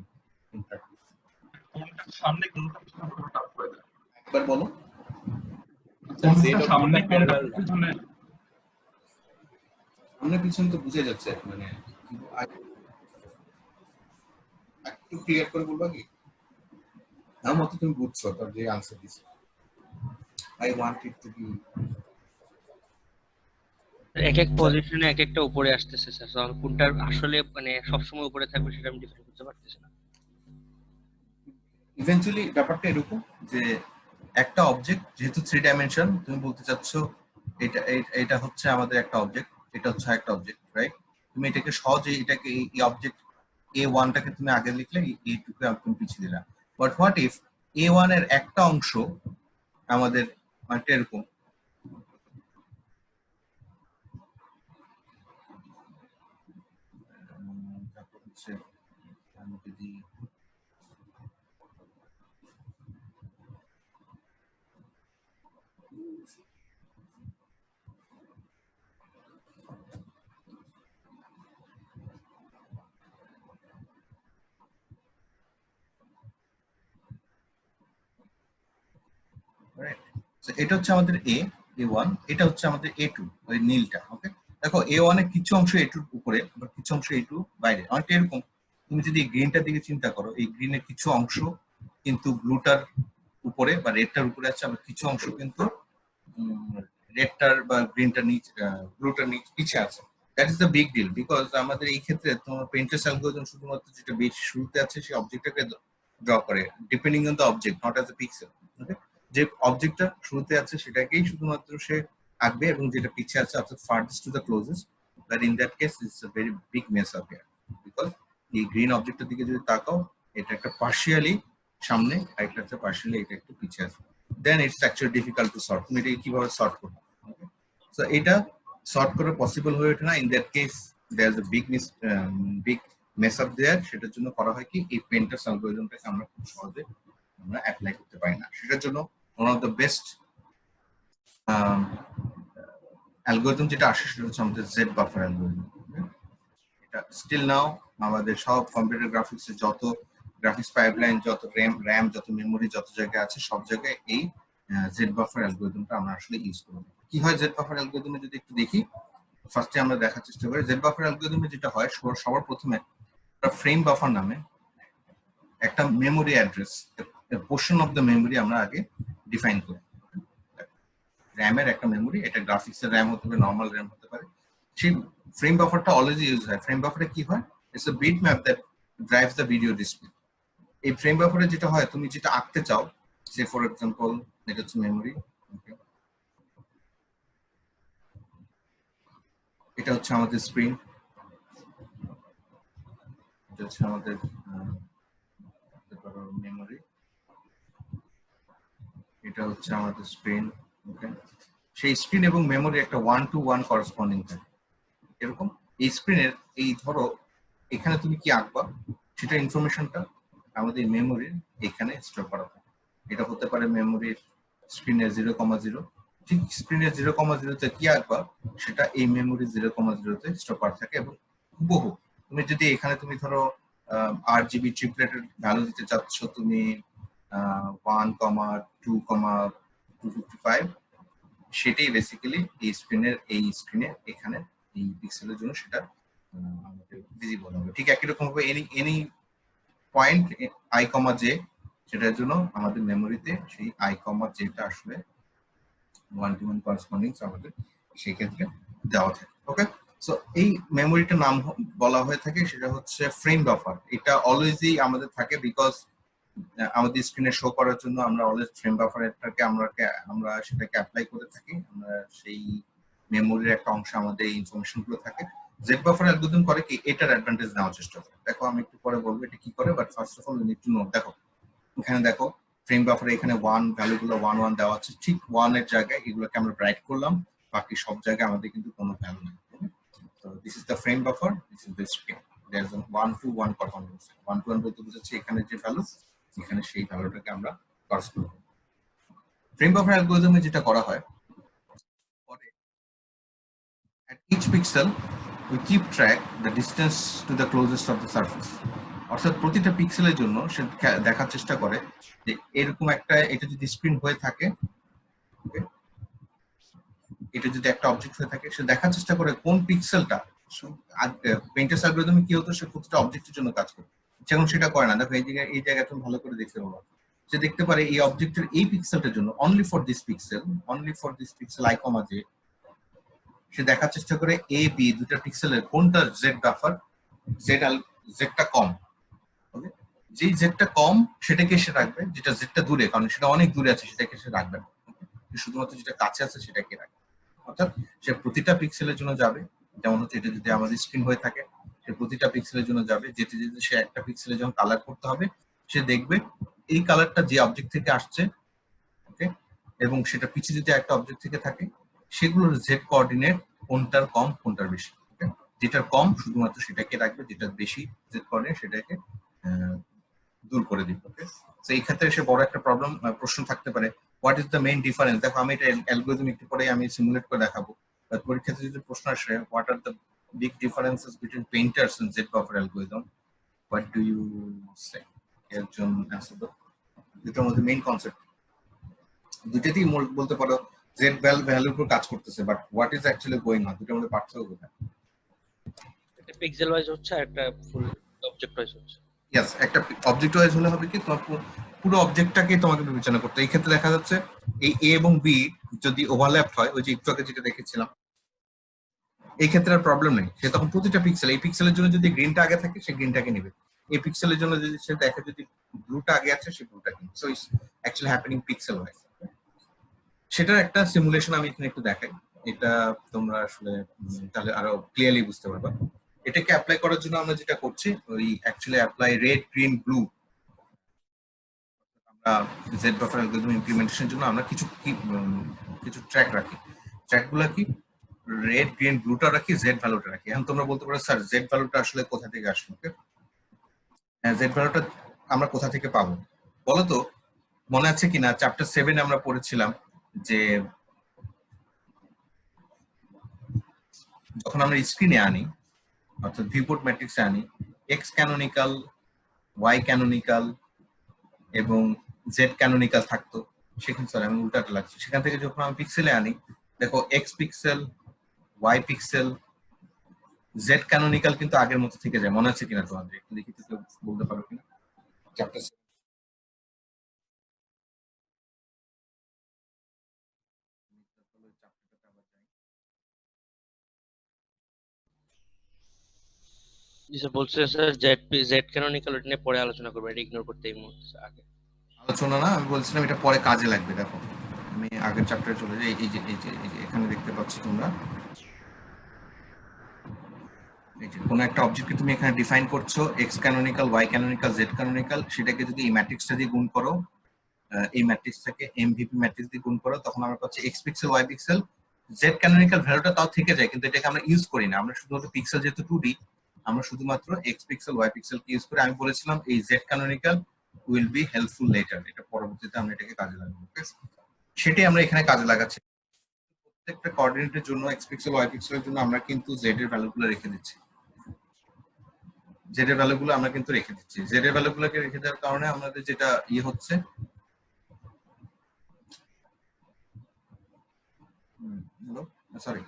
ইন প্র্যাকটিস। সামনে কোনটা পিছনে কোনটা টাফ হয়ে যায়, একবার বলো। সামনে কোনটা পিছনে, সামনে পিছনে তো বুঝে যাচ্ছে, মানে একটু ক্লিয়ার করে বলবা কি? আমার মতো তুমি বুঝছো তার যে আনসার দিছো। I want it to be এক এক পজিশনে এক একটা উপরে আসতেছে স্যার, তো কোনটা আসলে মানে সবসময় উপরে থাকবে সেটা আমি ডিফাইন করতে পারতেছি না। ইভেন্চুয়ালি ব্যাপারটা এরকম যে একটা অবজেক্ট যেহেতু 3 ডাইমেনশন, তুমি বলতে চাচ্ছ এটা এটা হচ্ছে আমাদের একটা অবজেক্ট, এটা হচ্ছে একটা অবজেক্ট, রাইট? তুমি এটাকে সহজে এটাকে এই অবজেক্ট A1 টাকে তুমি আগে লিখলে A2 কে তুমি পিছিয়ে দিলা। বাট হোয়াট ইফ A1 এর একটা অংশ আমাদের মানে এরকম তারপর হচ্ছে আমি যদি এটা হচ্ছে আমাদের A1, এটা হচ্ছে আমাদের A2, ওই নীলটা। ওকে, দেখো A1 এর কিছু অংশ A2 এর উপরে বা কিছু অংশ A2 বাইরে, অনেকটা এরকম। তুমি যদি গ্রিনটার দিকে চিন্তা করো, এই গ্রিনের কিছু অংশ কিন্তু ব্লুটার উপরে বা রেডটার উপরে আছে, আবার কিছু অংশ কিন্তু রেডটার বা গ্রিনটার নিচে, ব্লুটার নিচে পিছে আছে। That is the big deal, because আমাদের এই ক্ষেত্রে তোমার পেইন্টার্স অ্যালগরিদম শুধুমাত্র যেটা বেশি শুরুতে আছে সেই অবজেক্টটাকে ড্র করে, depending on the object, not as a pixel. Okay, যে অবজেক্টটা শুরুতে আছে সেটাকেই শুধুমাত্র সে আঁকবে, এবং যেটা পিছে আছে অর্থাৎ farthest to the closest, but in that case it's a very big mess up here, because এই গ্রিন অবজেক্টের দিকে যদি তাকাও, এটা একটা পার্শিয়ালি সামনে, আরেকটা হচ্ছে পার্শিয়ালি এটা একটু পিছে আছে, then it's actually difficult to sort. তুমি এটাকে কিভাবে সর্ট করবে? সো এটা সর্ট করা পসিবল হয়ে ওঠে না। In that case there is a big mess up there. সেটার জন্য করা হয় কি, এই পেইন্টার্স অ্যালগরিদমটাকে আমরা খুব সহজে আমরা অ্যাপ্লাই করতে পারি না। সেটার জন্য one of the best algorithm যেটা আসে সেটা হচ্ছে আমাদের জেড বাফার অ্যালগরিদম। এটা স্টিল নাও আমাদের সব কম্পিউটার গ্রাফিক্সে যত গ্রাফিক্স পাইপলাইন, যত র্যাম, যত মেমোরি, যত জায়গায় আছে, সব জায়গায় এই জেড বাফার অ্যালগরিদমটা আমরা আসলে ইউজ করব। কি হয় জেড বাফার অ্যালগরিদমে যদি একটু দেখি, ফার্স্টে আমরা দেখার চেষ্টা করি। জেড বাফার অ্যালগরিদমে যেটা হয়, সবার প্রথমে ফ্রেম বাফার নামে একটা memory address, portion of the memory আমরা আগে ডিফাইন করি। র্যামের একটা মেমোরি, এটা গ্রাফিক্সের র্যাম হতে পারে, নর্মাল র্যাম হতে পারে। সেই ফ্রেম বাফারটা অলওয়েজ ইউজ হয়। ফ্রেম বাফারে কি হয়, it's a bitmap that drives the video display. এই ফ্রেম বাফারে যেটা হয়, তুমি যেটা আঁকতে চাও, সে ফর এক্সাম্পল এটা হচ্ছে মেমোরি, এটা হচ্ছে আমাদের স্ক্রিন, এটা হচ্ছে আমাদের মেমোরি, এটা হচ্ছে আমাদের স্ক্রিন। ওকে, সেই স্ক্রিন এবং মেমোরি একটা 1-to-1 করেসপন্ডিং থাকে। এরকম এই স্ক্রিনের এই ধরো এখানে তুমি কি আঁকবা, সেটা ইনফরমেশনটা আমাদের মেমোরির এখানে স্টোর করা থাকে। এটা হতে পারে মেমোরির স্ক্রিনের 0,0, ঠিক স্ক্রিনের 0,0-তে কি আঁকবা সেটা এই মেমোরি 0,0-তে স্টোর করা থাকে। এবং হুবহু তুমি যদি এখানে তুমি ধরো RGB ট্রিপলেটের ভ্যালু দিতে চাচ্ছ, তুমি 1,2,255, সেটাই বেসিক্যালি এই স্ক্রিনে এখানে এই পিক্সেলের জন্য সেটা আমাদের ভিজিবল হবে। ঠিক একই রকম ভাবে এনি পয়েন্ট i,j, সেটার জন্য আমাদের মেমোরিতে সেই i,j-টা আসলে 1-to-1 করেসপন্ডিং আমাদের সেই ক্ষেত্রে দেওয়া থাকে। ওকে, সো এই মেমোরিটার নাম বলা হয়ে থাকে, সেটা হচ্ছে ফ্রেম বাফার। এটা অলওয়েজই আমাদের থাকে, বিকজ আমাদের স্ক্রিনে শো করার জন্য আমরা অলওয়েজ ফ্রেম বাফারটাকে আমরা সেটাকে অ্যাপ্লাই করে থাকি। আমরা সেই মেমোরির একটা অংশ আমাদের এই ইনফরমেশন গুলো থাকে। জেড বাফার অ্যালগরিদম করে কি, এটার অ্যাডভান্টেজ নেওয়ার চেষ্টা করে। দেখো আমি একটু পরে বলবো এটা কি করে, but first of all you need to know. দেখো এখানে দেখো ফ্রেম বাফারে এখানে 1 ভ্যালুগুলো 1 দেওয়া আছে, ঠিক 1 এর জায়গায় এগুলোকে আমরা ব্রাইট করলাম, বাকি সব জায়গায় আমাদের কিন্তু কোনো ভ্যালু নেই। So this is the frame buffer, this is the screen. There is a 1-to-1 performance. 1-to-1 বলতে বোঝাচ্ছে এখানে যে ভ্যালু, এখানে সেই ভ্যালুটাকে আমরা পাস করব। ফ্রেম বাফার অ্যালগরিদমে যেটা করা হয়, at each pixel we keep track the distance to the closest of the surface. অর্থাৎ প্রতিটা পিক্সেলের জন্য সে দেখার চেষ্টা করে যে এরকম একটা, এটা যদি স্ক্রিন হয়ে থাকে, এটা যদি একটা অবজেক্ট হয়ে থাকে, সে দেখার চেষ্টা করে কোন পিক্সেলটা। পেইন্টার্স অ্যালগরিদমে কি হতো, সে প্রতিটা অবজেক্টের জন্য কাজ করে, যেমন সেটা করে না। দেখো এই জায়গায় তুমি ভালো করে দেখতে পাবো, সে দেখতে পারে এই অবজেক্টের এই পিক্সেলটার জন্য only for this pixel i,j, সে দেখার চেষ্টা করে এ বি দুটা পিক্সেলের কোনটা জেড বাফার, জেডটা কম। ওকে, যেই জেডটা কম সেটাকে সে রাখবে, যেটা জেডটা দূরে, কারণ সেটা অনেক দূরে আছে সেটাকে সে রাখবে না, শুধুমাত্র যেটা কাছে আছে সেটাকে রাখবে। অর্থাৎ সে প্রতিটা পিক্সেলের জন্য যাবে যেমন হচ্ছে এটা যদি আমাদের স্ক্রিন হয়ে থাকে, সে প্রতিটা পিক্সেলের জন্য যাবে, যেতে যেতে সে একটা পিক্সেলে যখন কালার করতে হবে সে দেখবে এই কালারটা যে অবজেক্ট থেকে আসছে, ওকে, এবং সেটা পিছিয়ে যদি একটা অবজেক্ট থেকে থাকে সেগুলোর জেড কোঅর্ডিনেট কোনটার কম কোনটার বেশি, যেটার কম শুধুমাত্র সেটাকে রাখবে, যেটা বেশি জেড কোঅর্ডিনেট সেটাকে দূর করে দিবে। ওকে, তো এই ক্ষেত্রে সে বড় একটা প্রশ্ন থাকতে পারে, what is the main difference. দেখো আমি এটা অ্যালগরিদম একটু পরে আমি সিমুলেট করে দেখাবো, পরীক্ষাতে যদি প্রশ্ন আসে what are the big differences between painters and Z buffer algorithm, what do you say? একজন অ্যান্সার দাও। দুটোর মধ্যে মেইন কনসেপ্ট দুইটাতেই বলতে পারো জেড ভ্যালুর উপর কাজ করতেছে, but what is actually going on, দুটোর মধ্যে পার্থক্য কোথায়? একটা পিক্সেল ওয়াইজ হচ্ছে আর একটা ফুল অবজেক্ট ওয়াইজ হচ্ছে। ইয়েস, একটা অবজেক্ট ওয়াইজ হলে হবে কি তোমার পুরো অবজেক্টটাকে তোমাকে বিবেচনা করতে। এই ক্ষেত্রে দেখা যাচ্ছে এই এ এবং বি যদি ওভারল্যাপ হয়, ওই যে একটু আগে যেটা দেখেছিলাম, এই ক্ষেত্রে আর প্রবলেম নেই, সে তখন প্রতিটা পিক্সেল, এই পিক্সেলের জন্য যদি গ্রিনটা আগে থাকে সে গ্রিনটাকে নেবে, এই পিক্সেলের জন্য যদি সে দেখে যদি ব্লুটা আগে আছে সে ব্লুটাকে নেবে। So it's actually happening pixel wise. সেটার একটা সিমুলেশন আমি এখানে একটু দেখাই, এটা তোমরা আসলে তাহলে আরো ক্লিয়ারলি বুঝতে পারবা। এটাকে অ্যাপ্লাই করার জন্য আমরা যেটা করছি, ওই actually apply red green blue, আমরা জেড বাফার অ্যালগরিদম ইমপ্লিমেন্টেশনের জন্য আমরা কিছু ট্র্যাক রাখি। ট্র্যাকগুলো কি? রেড গ্রিন ব্লুটা রাখি, জেড ভ্যালুটা রাখি। এখন তোমরা বলতে পারো স্যার জেড ভ্যালুটা আসলে কোথা থেকে আসলো? ওকে, জেড ভ্যালুটা আমরা কোথা থেকে পাবো বলো তো? মনে আছে কিনা চ্যাপ্টার 7 আমরা পড়েছিলাম যে যখন আমরা স্ক্রিনে আনি, অর্থাৎ ভিউপোর্ট ম্যাট্রিক্সে আনি, এক্স ক্যানোনিক্যাল, ওয়াই ক্যানোনিক্যাল এবং জেড ক্যানোনিক্যাল থাকতো। সেখানে স্যার আমি উল্টাটা লাগছে, সেখান থেকে যখন আমি পিক্সেলে আনি, দেখো X pixel, Y pixel, Z canonical কিন্তু আগের মতো থেকে যায়। মনে আছে কিনা তোমাদের? একটু দেখি তো বলতে পারো কিনা চ্যাপ্টার। জি স্যার, বলছে স্যার জেড ক্যানোনিক্যাল ওটা নিয়ে পরে আলোচনা করবো, এটা ইগনোর করতে এই মুহূর্তে আগে আলোচনা না, আমি বলছিলাম এটা পরে কাজে লাগবে। দেখো আমি আগের চ্যাপ্টারে চলে যাই, এই যে এখানে দেখতে পাচ্ছ তোমরা, এই যে কোনো একটা অবজেক্টকে তুমি এখানে ডিফাইন করছো, X canonical, Y canonical, Z canonical, সেটাকে যদি এই ম্যাট্রিক্সটা দিয়ে গুণ করো, এই ম্যাট্রিক্সটাকে এমভিপি ম্যাট্রিক্স দিয়ে গুণ করো, তখন আমরা পাচ্ছি X pixel, Y pixel, Z canonical ভ্যালুটা তাও থেকে যায়, কিন্তু এটাকে আমরা ইউজ করি না। আমরা শুধুমাত্র পিক্সেল যেহেতু 2D, আমরা শুধুমাত্র এক্স পিক্সেল, ওয়াই পিক্সেলকে ইউজ করে। আমি বলেছিলাম এই Z canonical will be helpful letter, এটা পরবর্তীতে আমরা এটাকে কাজে লাগাবো। সেটাই আমরা এখানে কাজে লাগাচ্ছি। প্রত্যেকটা কোঅর্ডিনেটের জন্য এক্স পিক্সেল, ওয়াই পিক্সেলের জন্য আমরা কিন্তু জেড এর ভ্যালুগুলো রেখে দিচ্ছি। জেড এর ভ্যালুগুলো আমরা কিন্তু রেখে দিচ্ছি। জেড এর ভ্যালুগুলোকে রেখে দেওয়ার কারণে আমাদের যেটা হচ্ছে, সরি,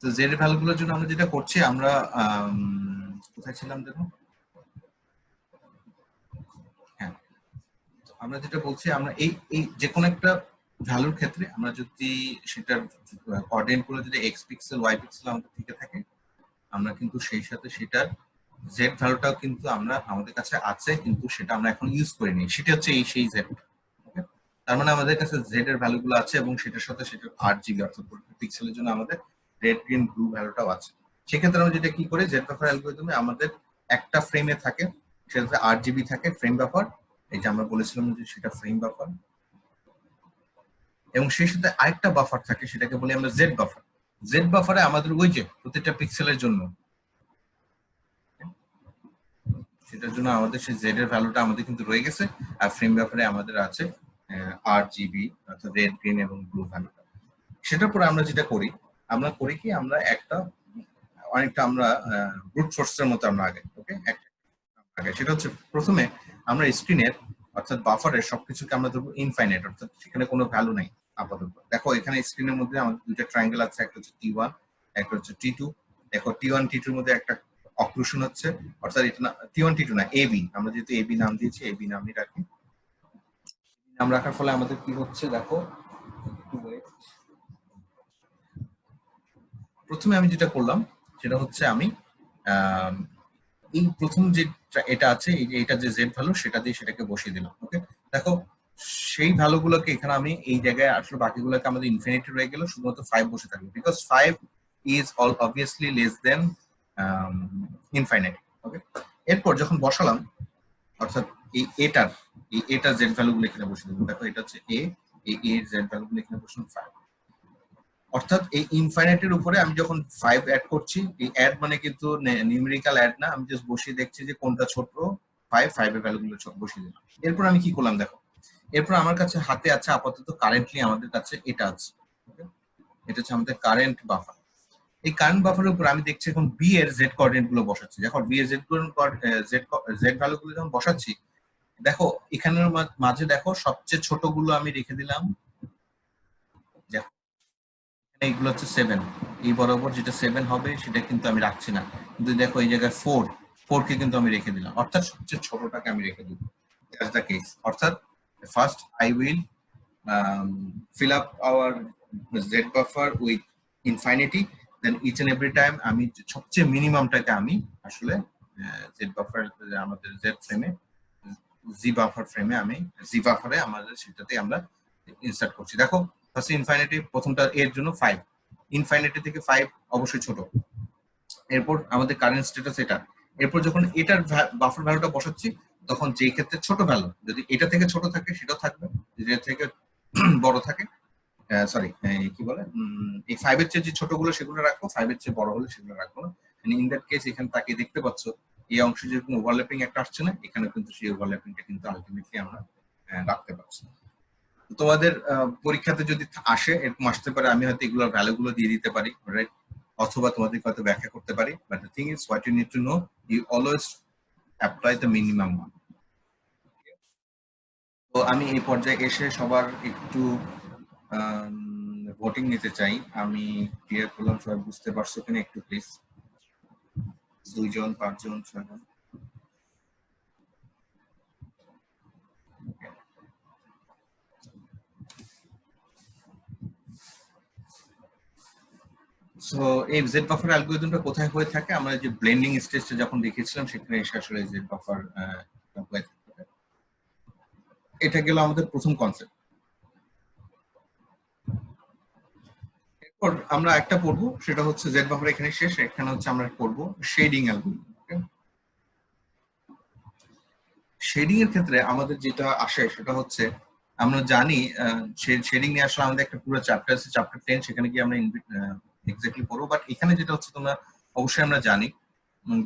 তো জেড এর ভ্যালুগুলোর জন্য আমরা যেটা করছি, আমরা কোথায় ছিলাম দেখো, হ্যাঁ, আমরা যেটা বলছি, আমরা এই যে কোনো একটা ভ্যালুর ক্ষেত্রে আমরা যদি সেটার কোঅর্ডিনেট গুলো যদি এক্স পিক্সেল, ওয়াই পিক্সেল আমাদের থেকে থাকে, আমরা কিন্তু সেই সাথে সেটার জেড ভ্যালুটাও কিন্তু আমরা আমাদের কাছে আছে, কিন্তু সেটা আমরা এখন ইউজ করিনি। সেটা হচ্ছে সেই জেড। তার মানে আমাদের কাছে জেড এর ভ্যালুগুলো আছে এবং সেটার সাথে সেটার 8 GB অর্থাৎ পিক্সেলের জন্য আমাদের রেড গ্রিন ব্লু ভ্যালুটাও আছে। সেক্ষেত্রে আমরা যেটা কি করি, জেড বাফার অ্যালগরিদমে আমাদের একটা ফ্রেমে থাকে, সেটাতে 8 GB থাকে ফ্রেম বাফার, এই যে আমরা বলেছিলাম যে সেটা ফ্রেম বাফার, এবং সেই সাথে আরেকটা বাফার থাকে, সেটাকে বলি আমরা জেড বাফার। জেড বাফারে আমাদের ওই যে প্রতিটা পিক্সেলের জন্য, সেটার জন্য আমাদের সেই জেড এর ভ্যালুটা আমাদের কিন্তু রয়ে গেছে, আর ফ্রেম বাফারে আমাদের আছে 8 GB অর্থাৎ রেড গ্রিন এবং ব্লু ভ্যালুটা। সেটার পরে আমরা যেটা করি, আমরা করি কি, আমরা অনেকটা আমরা ব্রুট ফোর্সের মতো আমরা আগে, ওকে, আগে সেটা হচ্ছে প্রথমে আমরা স্ক্রিনের অর্থাৎ বাফারের সবকিছুকে আমরা ধরবো ইনফাইনাইট, অর্থাৎ সেখানে কোনো ভ্যালু নাই আপাতত। দেখো এখানে স্ক্রিনের মধ্যে আমাদের দুইটা ট্রায়াঙ্গেল আছে, একটা হচ্ছে T1, একটা হচ্ছে T2। দেখো T1 T2 এর মধ্যে একটা অক্লুশন হচ্ছে, অর্থাৎ এটা না T1 T2 না, AB, আমরা যেহেতু AB নাম দিয়েছি, AB নামই রাখি। নাম রাখার ফলে আমাদের কি হচ্ছে দেখো, প্রথমে আমি যেটা করলাম সেটা হচ্ছে আমি এই প্রথম যে এটা আছে, এই যে এটা যে জেড ভ্যালু, সেটা দিয়ে সেটাকে বসিয়ে দিলাম। ওকে, দেখো সেই ভ্যালুগুলোকে এখানে আমি এই জায়গায় আসলে বাকিগুলোকে আমাদের ইনফিনিটি রয়ে গেল, শুধুমাত্র 5 বসে থাকবে, because 5 is all obviously less than infinite. ওকে, এরপর যখন বসালাম অর্থাৎ এই এটার জেড ভ্যালু গুলো এখানে বসিয়ে দেবো। দেখো এটা হচ্ছে এ, এই এর জেড ভ্যালু গুলো এখানে বসালাম 5। অর্থাৎ এই ইনফাইনাইটের উপরে আমি যখন 5 অ্যাড করছি, এই অ্যাড মানে কিন্তু নিউমেরিক্যাল অ্যাড না, আমি জাস্ট বসিয়ে দেখছি যে কোনটা ছোট 5 এর ভ্যালু গুলো বসিয়ে দিলাম। এরপর আমি কি করলাম দেখো, এরপর আমার কাছে হাতে আছে আপাতত কারেন্টলি আমাদের কাছে এটা আছে, এটা হচ্ছে আমাদের কারেন্ট বাফার। এই কারেন্ট বাফারের উপর আমি দেখছি এখন বি এর জেড কোঅর্ডিনেট গুলো বসাচ্ছি। যখন বি এর জেড ভ্যালু গুলো যখন বসাচ্ছি, দেখো এখানের মাঝে দেখো সবচেয়ে ছোট গুলো আমি রেখে দিলাম, এইগুলো হচ্ছে 7, এই বরাবর যেটা 7 হবে সেটা কিন্তু আমি রাখছি না, কিন্তু দেখো এই জায়গায় 4 কে কিন্তু আমি রেখে দিলাম, অর্থাৎ সবচেয়ে ছোটটাকে আমি রেখে দিব। That's the case. অর্থাৎ first I will fill up our z buffer with infinity, then each and every time আমি সবচেয়ে মিনিমামটাকে আমি আসলে z buffer আমাদের z ফ্রেমে z buffer ফ্রেমে আমি z buffer-এ আমাদের সেটাতে আমরা ইনসার্ট করছি। দেখো ফার্স্ট ইনফাইনিটি প্রথমটা এর জন্য 5, ইনফাইনিটি থেকে 5 অবশ্যই ছোট। এরপর আমাদের কারেন্ট স্ট্যাটাস এটা, এরপর যখন এটার বাফার ভ্যালুটা বসাচ্ছি তখন যে ক্ষেত্রে ছোট ভ্যালু যদি এটা থেকে ছোট থাকে সেটাও থাকবে, যদি এর থেকে বড় থাকে সরি কি বলে এই 5 এর চেয়ে যে ছোটগুলো সেগুলো রাখবো, 5 এর চেয়ে বড় হলে সেগুলো রাখবো না। ইন দ্যাট কেস এখানে তাকে দেখতে পাচ্ছ এই অংশে যে কোনো ওভারল্যাপিং একটা আসছে না, এখানে কিন্তু সেই ওভারল্যাপিংটা কিন্তু আলটিমেটলি আমরা রাখতে পারছি। তোমাদের পরীক্ষাতে যদি আসে এরকম আসতে পারে, আমি হয়তো এগুলোর ভ্যালুগুলো দিয়ে দিতে পারি, রাইট, অথবা তোমাদের হয়তো ব্যাখ্যা করতে পারি, but the thing is what you need to know, you always apply the minimum one. তো আমি এই পর্যায়ে এসে সবার একটু ভোটিং নিতে চাই। আমি ক্লিয়ার করলাম, সবাই বুঝতে পারছো কিনা একটু প্লিজ, 2 জন 5 জন 6 জন। সো এই জেড বাফার অ্যালগরিদমটা কোথায় হয়ে থাকে, আমরা যে ব্লেন্ডিং স্টেজটা যখন দেখেছিলাম সেখানে এসে আসলে জেড বাফার হয়ে থাকে। এটা গেল আমাদের প্রথম কনসেপ্ট। এরপর আমরা একটা পড়বো, সেটা হচ্ছে জেড বাফার এখানে শেষ, এখানে হচ্ছে আমরা পড়বো শেডিং অ্যালগরিদম। শেডিং এর ক্ষেত্রে আমাদের যেটা আসে সেটা হচ্ছে আমরা জানি শেডিং নিয়ে আসলে আমাদের একটা পুরো চ্যাপ্টার আছে, চ্যাপ্টার 10, সেখানে গিয়ে আমরা এক্স্যাক্টলি পড়বো। বাট এখানে যেটা হচ্ছে তোমরা অবশ্যই আমরা জানি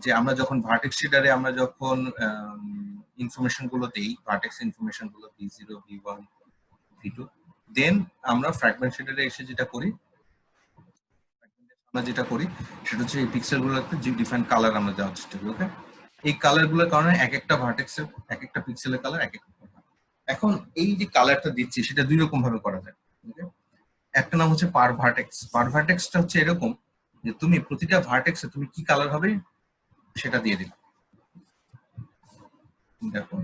যে আমরা যখন ভার্টেক্স শেডারে আমরা যখন ইনফরমেশন গুলো দেই, ভার্টেক্স ইনফরমেশন গুলো v0 v1 v2, দেন আমরা ফ্র্যাগমেন্ট শেডারে এসে যেটা করি সেটা হচ্ছে এই পিক্সেল গুলোতে যে ডিফারেন্ট কালার আমরা দেওয়ার চেষ্টা করি। ওকে, এই কালার গুলোর কারণে এক একটা ভার্টেক্সের এক একটা পিক্সেলের কালার এক এক রকম। এখন এই যে কালারটা দিচ্ছি সেটা দুই রকম ভাবে করা যায়। ওকে, একটা নাম হচ্ছে পার ভার্টেক্স। পার ভার্টেক্সটা হচ্ছে এরকম যে তুমি প্রতিটা ভার্টেক্সে তুমি কি কালার হবে সেটা দিয়ে দিলে, দেখো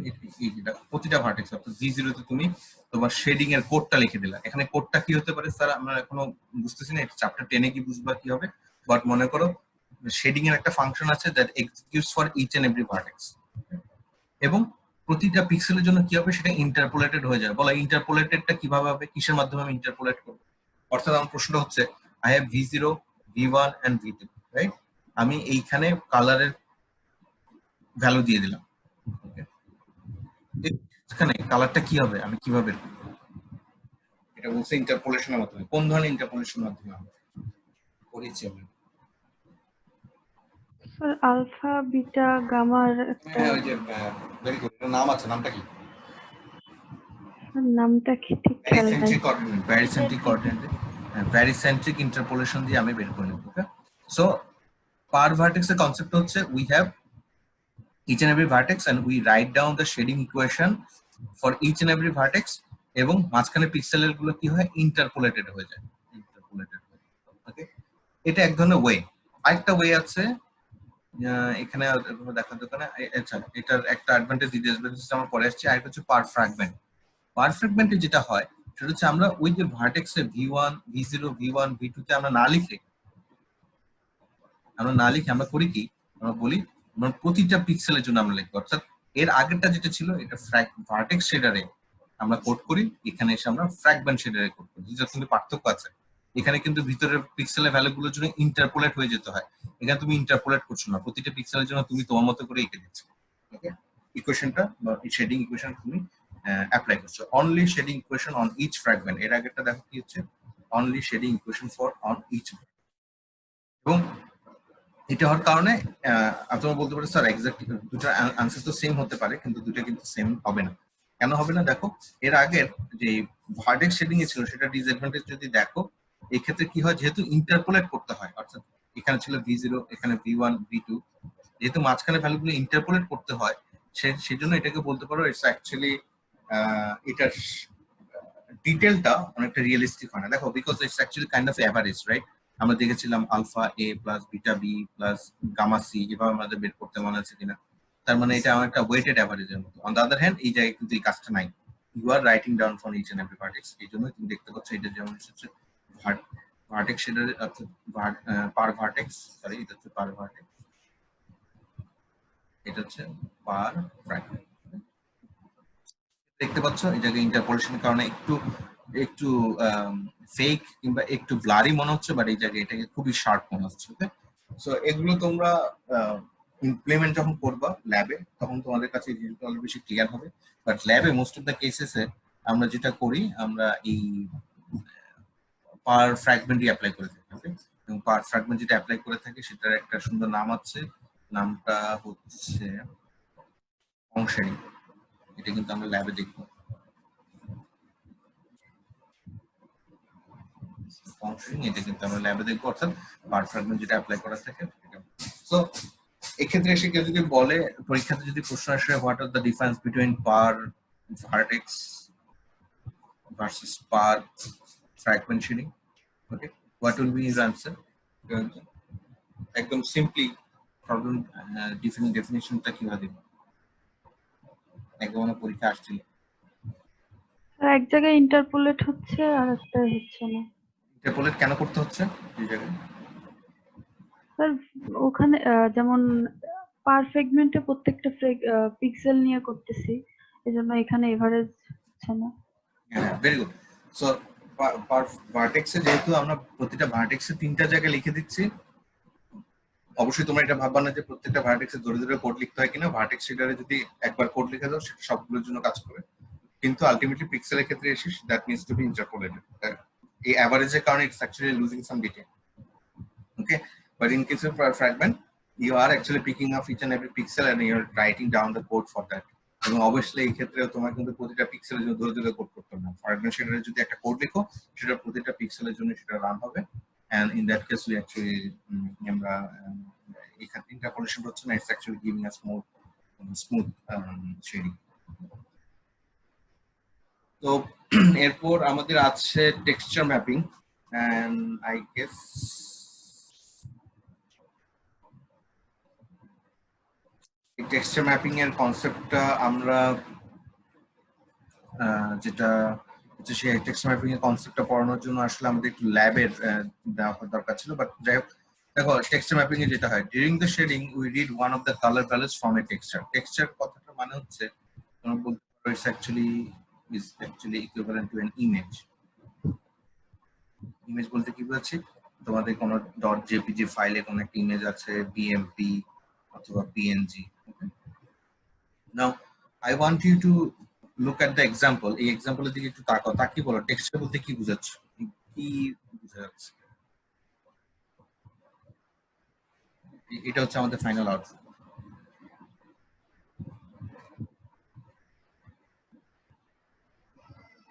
প্রতিটা ভার্টেক্স অর্থাৎ v0 তে তুমি তোমার শেডিং এর কোডটা লিখে দিলা। এখানে কোডটা কি হতে পারে স্যার আমরা এখনো বুঝতেছি না, এটা চ্যাপ্টার 10 এ কি বুঝবা কি হবে, বাট মনে করো শেডিং এর একটা ফাংশন আছে that executes for each and every vertex, এবং প্রতিটা পিক্সেলের জন্য কি হবে সেটা ইন্টারপোলেটেড হয়ে যায়। বলা ইন্টারপোলেটেডটা কিভাবে হবে, কিসের মাধ্যমে আমি ইন্টারপোলেট করব, অর্থাৎ আমার প্রশ্নটা হচ্ছে I have v0 v1 and v2, right, আমি এইখানে কালারের ভ্যালু দিয়ে দিলাম, এখানে কালারটা কি হবে আমি কিভাবে এটা বলছে ইন্টারপোলেশনের মাধ্যমে। কোন ধরনের ইন্টারপোলেশনের মাধ্যমে আমরা করেছি আমরা? স্যার আলফা বিটা গামার হ্যাঁ ওই যে ভেরি গুড, এর নাম আছে, নামটা কি? নামটা কি ঠিক খেয়াল নাই। ব্যারিসেন্ট্রিক কোঅর্ডিনেট, ব্যারিসেন্ট্রিক ইন্টারপোলেশন দিয়ে আমি বের করে নেব। ওকে, সো পার ভার্টেক্সের কনসেপ্ট হচ্ছে we have each and every vertex and we write down the shading equation for each and every vertex, এবং মাঝখানে পিক্সেলের গুলো কি হয় ইন্টারপোলেটেড হয়ে যায়, ইন্টারপোলেটেড। ওকে, এটা এক ধরনের ওয়ে। আরেকটা ওয়ে আছে এখানে দেখা দরকার না, আচ্ছা এটার একটা অ্যাডভান্টেজ ডিসঅ্যাডভান্টেজ আমরা পরে আসছি। আরেকটা হচ্ছে পার ফ্র্যাগমেন্ট। পার ফ্র্যাগমেন্টে যেটা হয় সেটা হচ্ছে আমরা ওই যে ভার্টেক্সে v1 v0 v1 v2 তে আমরা না লিখে আমরা করি কি, আমরা বলি আমরা প্রতিটা পিক্সেলের জন্য আমরা লিখবো, অর্থাৎ এর আগেরটা যেটা ছিল এটা ভার্টেক্স শেডারে আমরা কোড করি, এখানে এসে আমরা ফ্র্যাগমেন্ট শেডারে কোড করি, দুটোর কিন্তু পার্থক্য আছে। এখানে কিন্তু ভিতরের পিক্সেলের ভ্যালুগুলোর জন্য ইন্টারপোলেট হয়ে যেতে হয়। এখানে তুমি ইন্টারপোলেট করছো না, প্রতিটা পিক্সেলের জন্য তুমি তোমার মতো করে এঁকে দিচ্ছ। ওকে, ইকুয়েশনটা বা শেডিং ইকুয়েশন তুমি অ্যাপ্লাই করছো। Only shading equation on each fragment, এর আগেরটা দেখো কি হচ্ছে, only shading equation for on each. এবং এটা হওয়ার কারণে তোমরা বলতে পারো স্যার এক্সাক্ট দুটো আনসার তো সেম হতে পারে, কিন্তু দুটো কিন্তু সেম হবে না। কেন হবে না দেখো, এর আগের যে ভার্টেক্স শেডিং এ ছিল সেটা ডিসঅ্যাডভান্টেজ যদি দেখো, এই ক্ষেত্রে কি হয়, যেহেতু ইন্টারপোলেট করতে হয়, অর্থাৎ এখানে ছিল v0, এখানে v1 v2, যেহেতু মাঝখানে ভ্যালুগুলো ইন্টারপোলেট করতে হয়, সেজন্য এটাকে বলতে পারো ইটস অ্যাকচুয়ালি এটার ডিটেলটা অনেকটা রিয়েলিস্টিক হয় না। দেখো, because it's actually kind of average, right? আমরা দেখেছিলাম alpha A plus beta B plus gamma C, এভাবে আমাদের বের করতে মনে আছে কিনা। তার মানে এটা আমার একটা ওয়েটেড অ্যাভারেজের মতো। অন দ্য আদার হ্যান্ড এই জায়গায় কিন্তু এই কাজটা নাই, you are writing down for each and every vertex. এই জন্য তুমি দেখতে পাচ্ছ এটা যেমন হচ্ছে ভার্টেক্স শেডার, অর্থাৎ পার ভার্টেক্স, সরি এটা হচ্ছে পার ভার্টেক্স, এটা হচ্ছে পার ফ্র্যাগমেন্ট। দেখতে পাচ্ছ এই জায়গায় ইন্টারপোলেশনের কারণে একটু একটু ফেক কিংবা একটু ব্লারি মনে হচ্ছে, বাট এই জায়গায় এটাকে খুবই শার্প মনে হচ্ছে। ওকে, সো এগুলো তোমরা ইমপ্লিমেন্ট যখন করবা ল্যাবে, তখন তোমাদের কাছে এই জিনিসগুলো আরো বেশি ক্লিয়ার হবে। বাট ল্যাবে মোস্ট অফ দ্য কেসেসে আমরা যেটা করি, আমরা এই পার ফ্র্যাগমেন্টই অ্যাপ্লাই করে থাকি। ওকে, এবং পার ফ্র্যাগমেন্ট যেটা অ্যাপ্লাই করে থাকি সেটার একটা সুন্দর নাম আছে, নামটা হচ্ছে শেডিং। এটা কিন্তু আমরা ল্যাবে দেখবো। এটা কিন্তু আমরা ল্যাবে দেখবো, অর্থাৎ পার ফ্র্যাগমেন্ট যেটা অ্যাপ্লাই করা থাকে। সো এক্ষেত্রে এসে কেউ যদি বলে, পরীক্ষাতে যদি প্রশ্ন আসে what are the difference between per vertex versus per fragment shading, okay, what will be your answer? একদম সিম্পলি প্রবলেম ডেফিনিশনটা কিভাবে দেব, একদম পরীক্ষা আসছিল। এক জায়গায় ইন্টারপোলেট হচ্ছে আর একটা হচ্ছে না। ইন্টারপোলেট কেন করতে হচ্ছে এই জায়গায়? স্যার ওখানে যেমন পার ফ্র্যাগমেন্টে প্রত্যেকটা পিক্সেল নিয়ে করতেছি, এজন্য এখানে এভারেজ হচ্ছে না। Very good. সো পার ভার্টেক্সে যেহেতু আমরা প্রতিটা ভার্টেক্সে তিনটা জায়গায় লিখে দিচ্ছি, অবশ্যই তোমরা এটা ভাববা না যে প্রত্যেকটা ভার্টেক্সে ধরে ধরে কোড লিখতে হয় কিনা। ভার্টেক্স শেডারে যদি একবার কোড লিখে দাও সেটা সবগুলোর জন্য কাজ করে, কিন্তু আলটিমেটলি পিক্সেলের ক্ষেত্রে এসে দ্যাট নিডস টু বি ইন্টারপোলেটেড। এই অ্যাভারেজের কারণে it's actually losing some detail. Okay, but in case of fragment you are actually picking up each and every pixel and you're writing down the code for that. এবং অবশ্যই এই ক্ষেত্রে তোমার কিন্তু প্রতিটা পিক্সেলের জন্য ধরে ধরে কোড করতে হবে না। ফ্র্যাগমেন্ট শেডারে যদি একটা কোড লিখো, সেটা প্রতিটা পিক্সেলের জন্য সেটা রান হবে, and in that case we actually আমরা এখানে ইন্টারপোলেশন হচ্ছে না, it's actually giving us more smooth shading. তো এরপর আমাদের আছে texture mapping, and I guess এই টেক্সচার ম্যাপিং এর কনসেপ্টটা আমরা যেটা হচ্ছে সেই টেক্সচার ম্যাপিং এর কনসেপ্টটা পড়ানোর জন্য আসলে আমাদের একটু ল্যাবের দেওয়া দরকার ছিল। বাট যাই হোক, দেখো টেক্সচার ম্যাপিং এ যেটা হয়, during the shading we read one of the colour values from a texture. Texture কথাটা মানে হচ্ছে তোমরা বলতে পারো it's actually equivalent to an image. Image বলতে কি বোঝাচ্ছি, তোমাদের কোনো .jpg ফাইলে কোনো একটা ইমেজ আছে, bmp অথবা png। Now I want you to look at the example. এই এক্সাম্পলের দিকে একটু তাকাও, তাকিয়ে বলো টেক্সচার বলতে কি বোঝাচ্ছ, কি বোঝা যাচ্ছে। এটা হচ্ছে আমাদের ফাইনাল আউটপুট।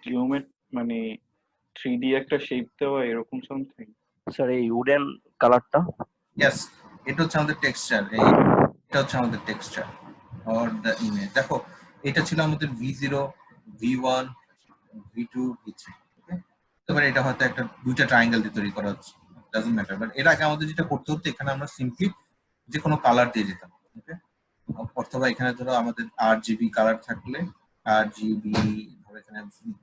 জিওমেট মানে 3D একটা শেপ দেওয়া এরকম সামথিং। স্যার এই উডেন কালারটা, ইয়েস, এটা হচ্ছে আমাদের টেক্সচার। এটা হচ্ছে আমাদের টেক্সচার অর দ্য ইমেজ। দেখো এটা ছিল আমাদের v0, v1, v2, v3। এবার এটা হয়তো একটা দুইটা ট্রায়াঙ্গেল দিয়ে তৈরি করা হচ্ছে, ডাজন্ট ম্যাটার। বাট এর আগে আমাদের যেটা করতে হতো, এখানে আমরা সিম্পলি যে কোনো কালার দিয়ে যেতাম। ওকে, অথবা এখানে ধরো আমাদের RGB কালার থাকলে, RGB ধরো এখানে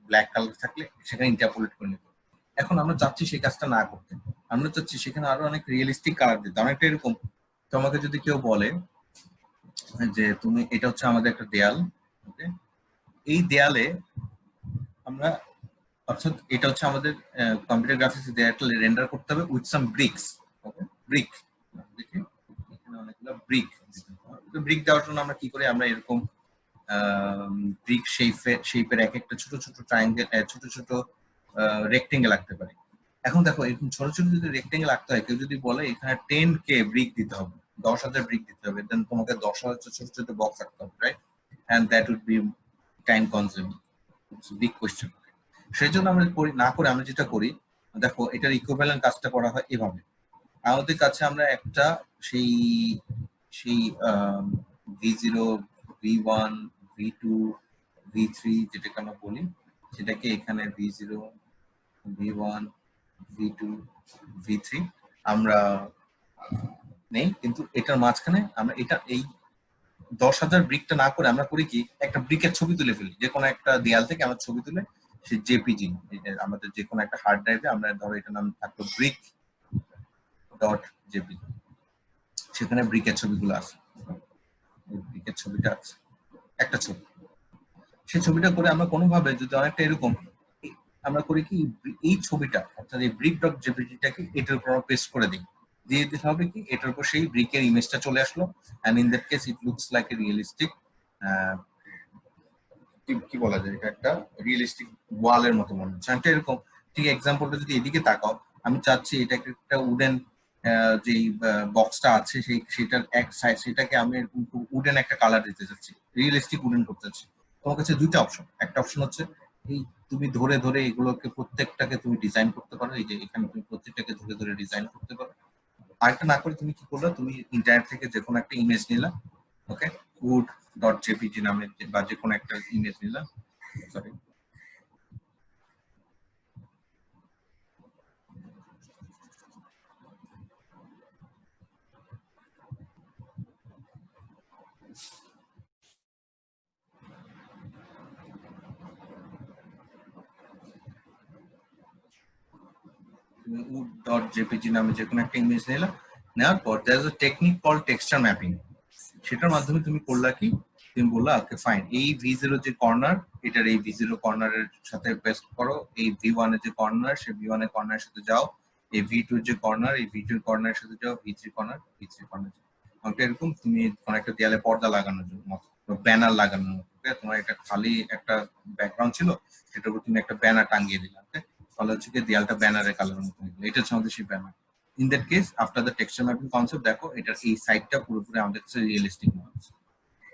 ব্ল্যাক কালার থাকলে সেখানে ইন্টারপোলেট করে নিত। এখন আমরা চাচ্ছি সেই কাজটা না করতে, আমরা চাচ্ছি সেখানে আরো অনেক রিয়েলিস্টিক কালার দিতে। অনেকটা এরকম, তোমাকে যদি কেউ বলে যে তুমি এটা হচ্ছে আমাদের একটা দেয়াল, ওকে, এই দেয়ালে আমরা অর্থাৎ এটা হচ্ছে আমাদের কম্পিউটার গ্রাফিক্স একটা রেন্ডার করতে হবে with some bricks. Okay, brick, দেখি এখানে অনেকগুলো ব্রিক। ব্রিক দেওয়ার জন্য আমরা কি করি, আমরা এরকম ব্রিক শেপের এক একটা ছোট ছোট ট্রায়াঙ্গেল, ছোট ছোট রেক্টেঙ্গেল আঁকতে পারি। এখন দেখো এরকম ছোট ছোট যদি রেক্টেঙ্গেল আঁকতে হয়, কেউ যদি বলে এখানে 10K ব্রিক দিতে হবে, 10,000 ব্রিক দিতে হবে, দেন তোমাকে 10,000 ছোট ছোট বক্স আঁকতে হবে, right? And that would be time consuming, big question. সেই জন্য আমরা না করে আমরা যেটা করি, দেখো এটার ইকুইভ্যালেন্ট কাজটা করা হয় এভাবে। আমাদের কাছে আমরা একটা সেই V0, V1, V2, V3 যেটাকে আমরা বলি, সেটাকে এখানে V0, V1, V2, V3 আমরা নেই, কিন্তু এটার মাঝখানে আমরা এটা এই 10,000 ব্রিকটা না করে আমরা করি কি, একটা ব্রিকের ছবি তুলে ফেলি, যে কোনো একটা দেয়াল থেকে আমরা ছবি তুলে সে জেপিজি, আমাদের যে কোনো একটা হার্ড ড্রাইভে আমরা ধরো এটার নাম থাকতো ব্রিক ডট জেপিজি, সেখানে ব্রিকের ছবিগুলো আছে, ব্রিকের ছবিটা আছে একটা ছবি। সেই ছবিটা করে আমরা কোনোভাবে যদি অনেকটা এরকম আমরা করি কি, এই ছবিটা অর্থাৎ এই ব্রিক ডট জেপিজিটাকে এটার উপর পেস্ট করে দিই, দিয়ে দিতে হবে কি এটার উপর সেই ব্রিকের ইমেজটা চলে আসলো, and in that case it looks like a realistic, কি বলা যায়, এটা একটা রিয়েলিস্টিক ওয়ালের মতো মনে হচ্ছে। একটা এরকম ঠিক এক্সাম্পলটা যদি এদিকে তাকাও, আমি চাচ্ছি এটা একটা উডেন যে বক্সটা আছে সেটার এক সাইড, সেটাকে আমি উডেন একটা কালার দিতে চাচ্ছি, রিয়েলিস্টিক উডেন করতে চাচ্ছি। তোমার কাছে দুইটা অপশন, একটা অপশন হচ্ছে এই তুমি ধরে ধরে এগুলোকে প্রত্যেকটাকে তুমি ডিজাইন করতে পারো, এই যে এখানে তুমি প্রত্যেকটাকে ধরে ধরে ডিজাইন করতে পারো। আরেকটা না করে তুমি কি করলে, তুমি ইন্টারনেট থেকে যে কোনো একটা ইমেজ নিলা, ওকে, উড ডট জেপিজি নামে বা যে কোনো একটা ইমেজ নিলাম, সরি উড ডট জেপিজি নামে যে কোনো একটা ইমেজ নিলাম, নেওয়ার পর there is a technique call texture mapping. সেটার মাধ্যমে তুমি করলা কি, তুমি বললা ওকে ফাইন, এই V0 যে কর্নার, এটার এই V0 কর্নারের সাথে পেস্ট করো, এই V1 এর যে কর্নার সে V1 এর কর্নারের সাথে যাও, এই V2 এর যে কর্নার এই V2 এর কর্নারের সাথে যাও, V3 কর্নার V3 কর্নার। অনেকটা এরকম তুমি কোনো একটা দেয়ালে পর্দা লাগানোর জন্য, ব্যানার লাগানোর মতো, তোমার একটা খালি একটা ব্যাকগ্রাউন্ড ছিল, সেটার উপর তুমি একটা ব্যানার টাঙিয়ে দিলাম, তাহলে হচ্ছে কি দেয়ালটা ব্যানারের কালারের মতো হয়ে গেল, এটা হচ্ছে আমাদের সেই banner. In that case after the texture mapping concept, দেখো এটার এই সাইডটা পুরোপুরি আমাদের কাছে রিয়েলিস্টিক মনে হচ্ছে।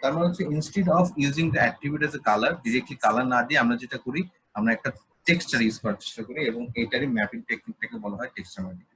তার মানে হচ্ছে instead of using the attribute as a colour, directly colour না দিয়ে আমরা যেটা করি, আমরা একটা টেক্সচার ইউজ করার চেষ্টা করি, এবং এইটারই ম্যাপিং টেকনিকটাকে বলা হয় টেক্সচার ম্যাপিং।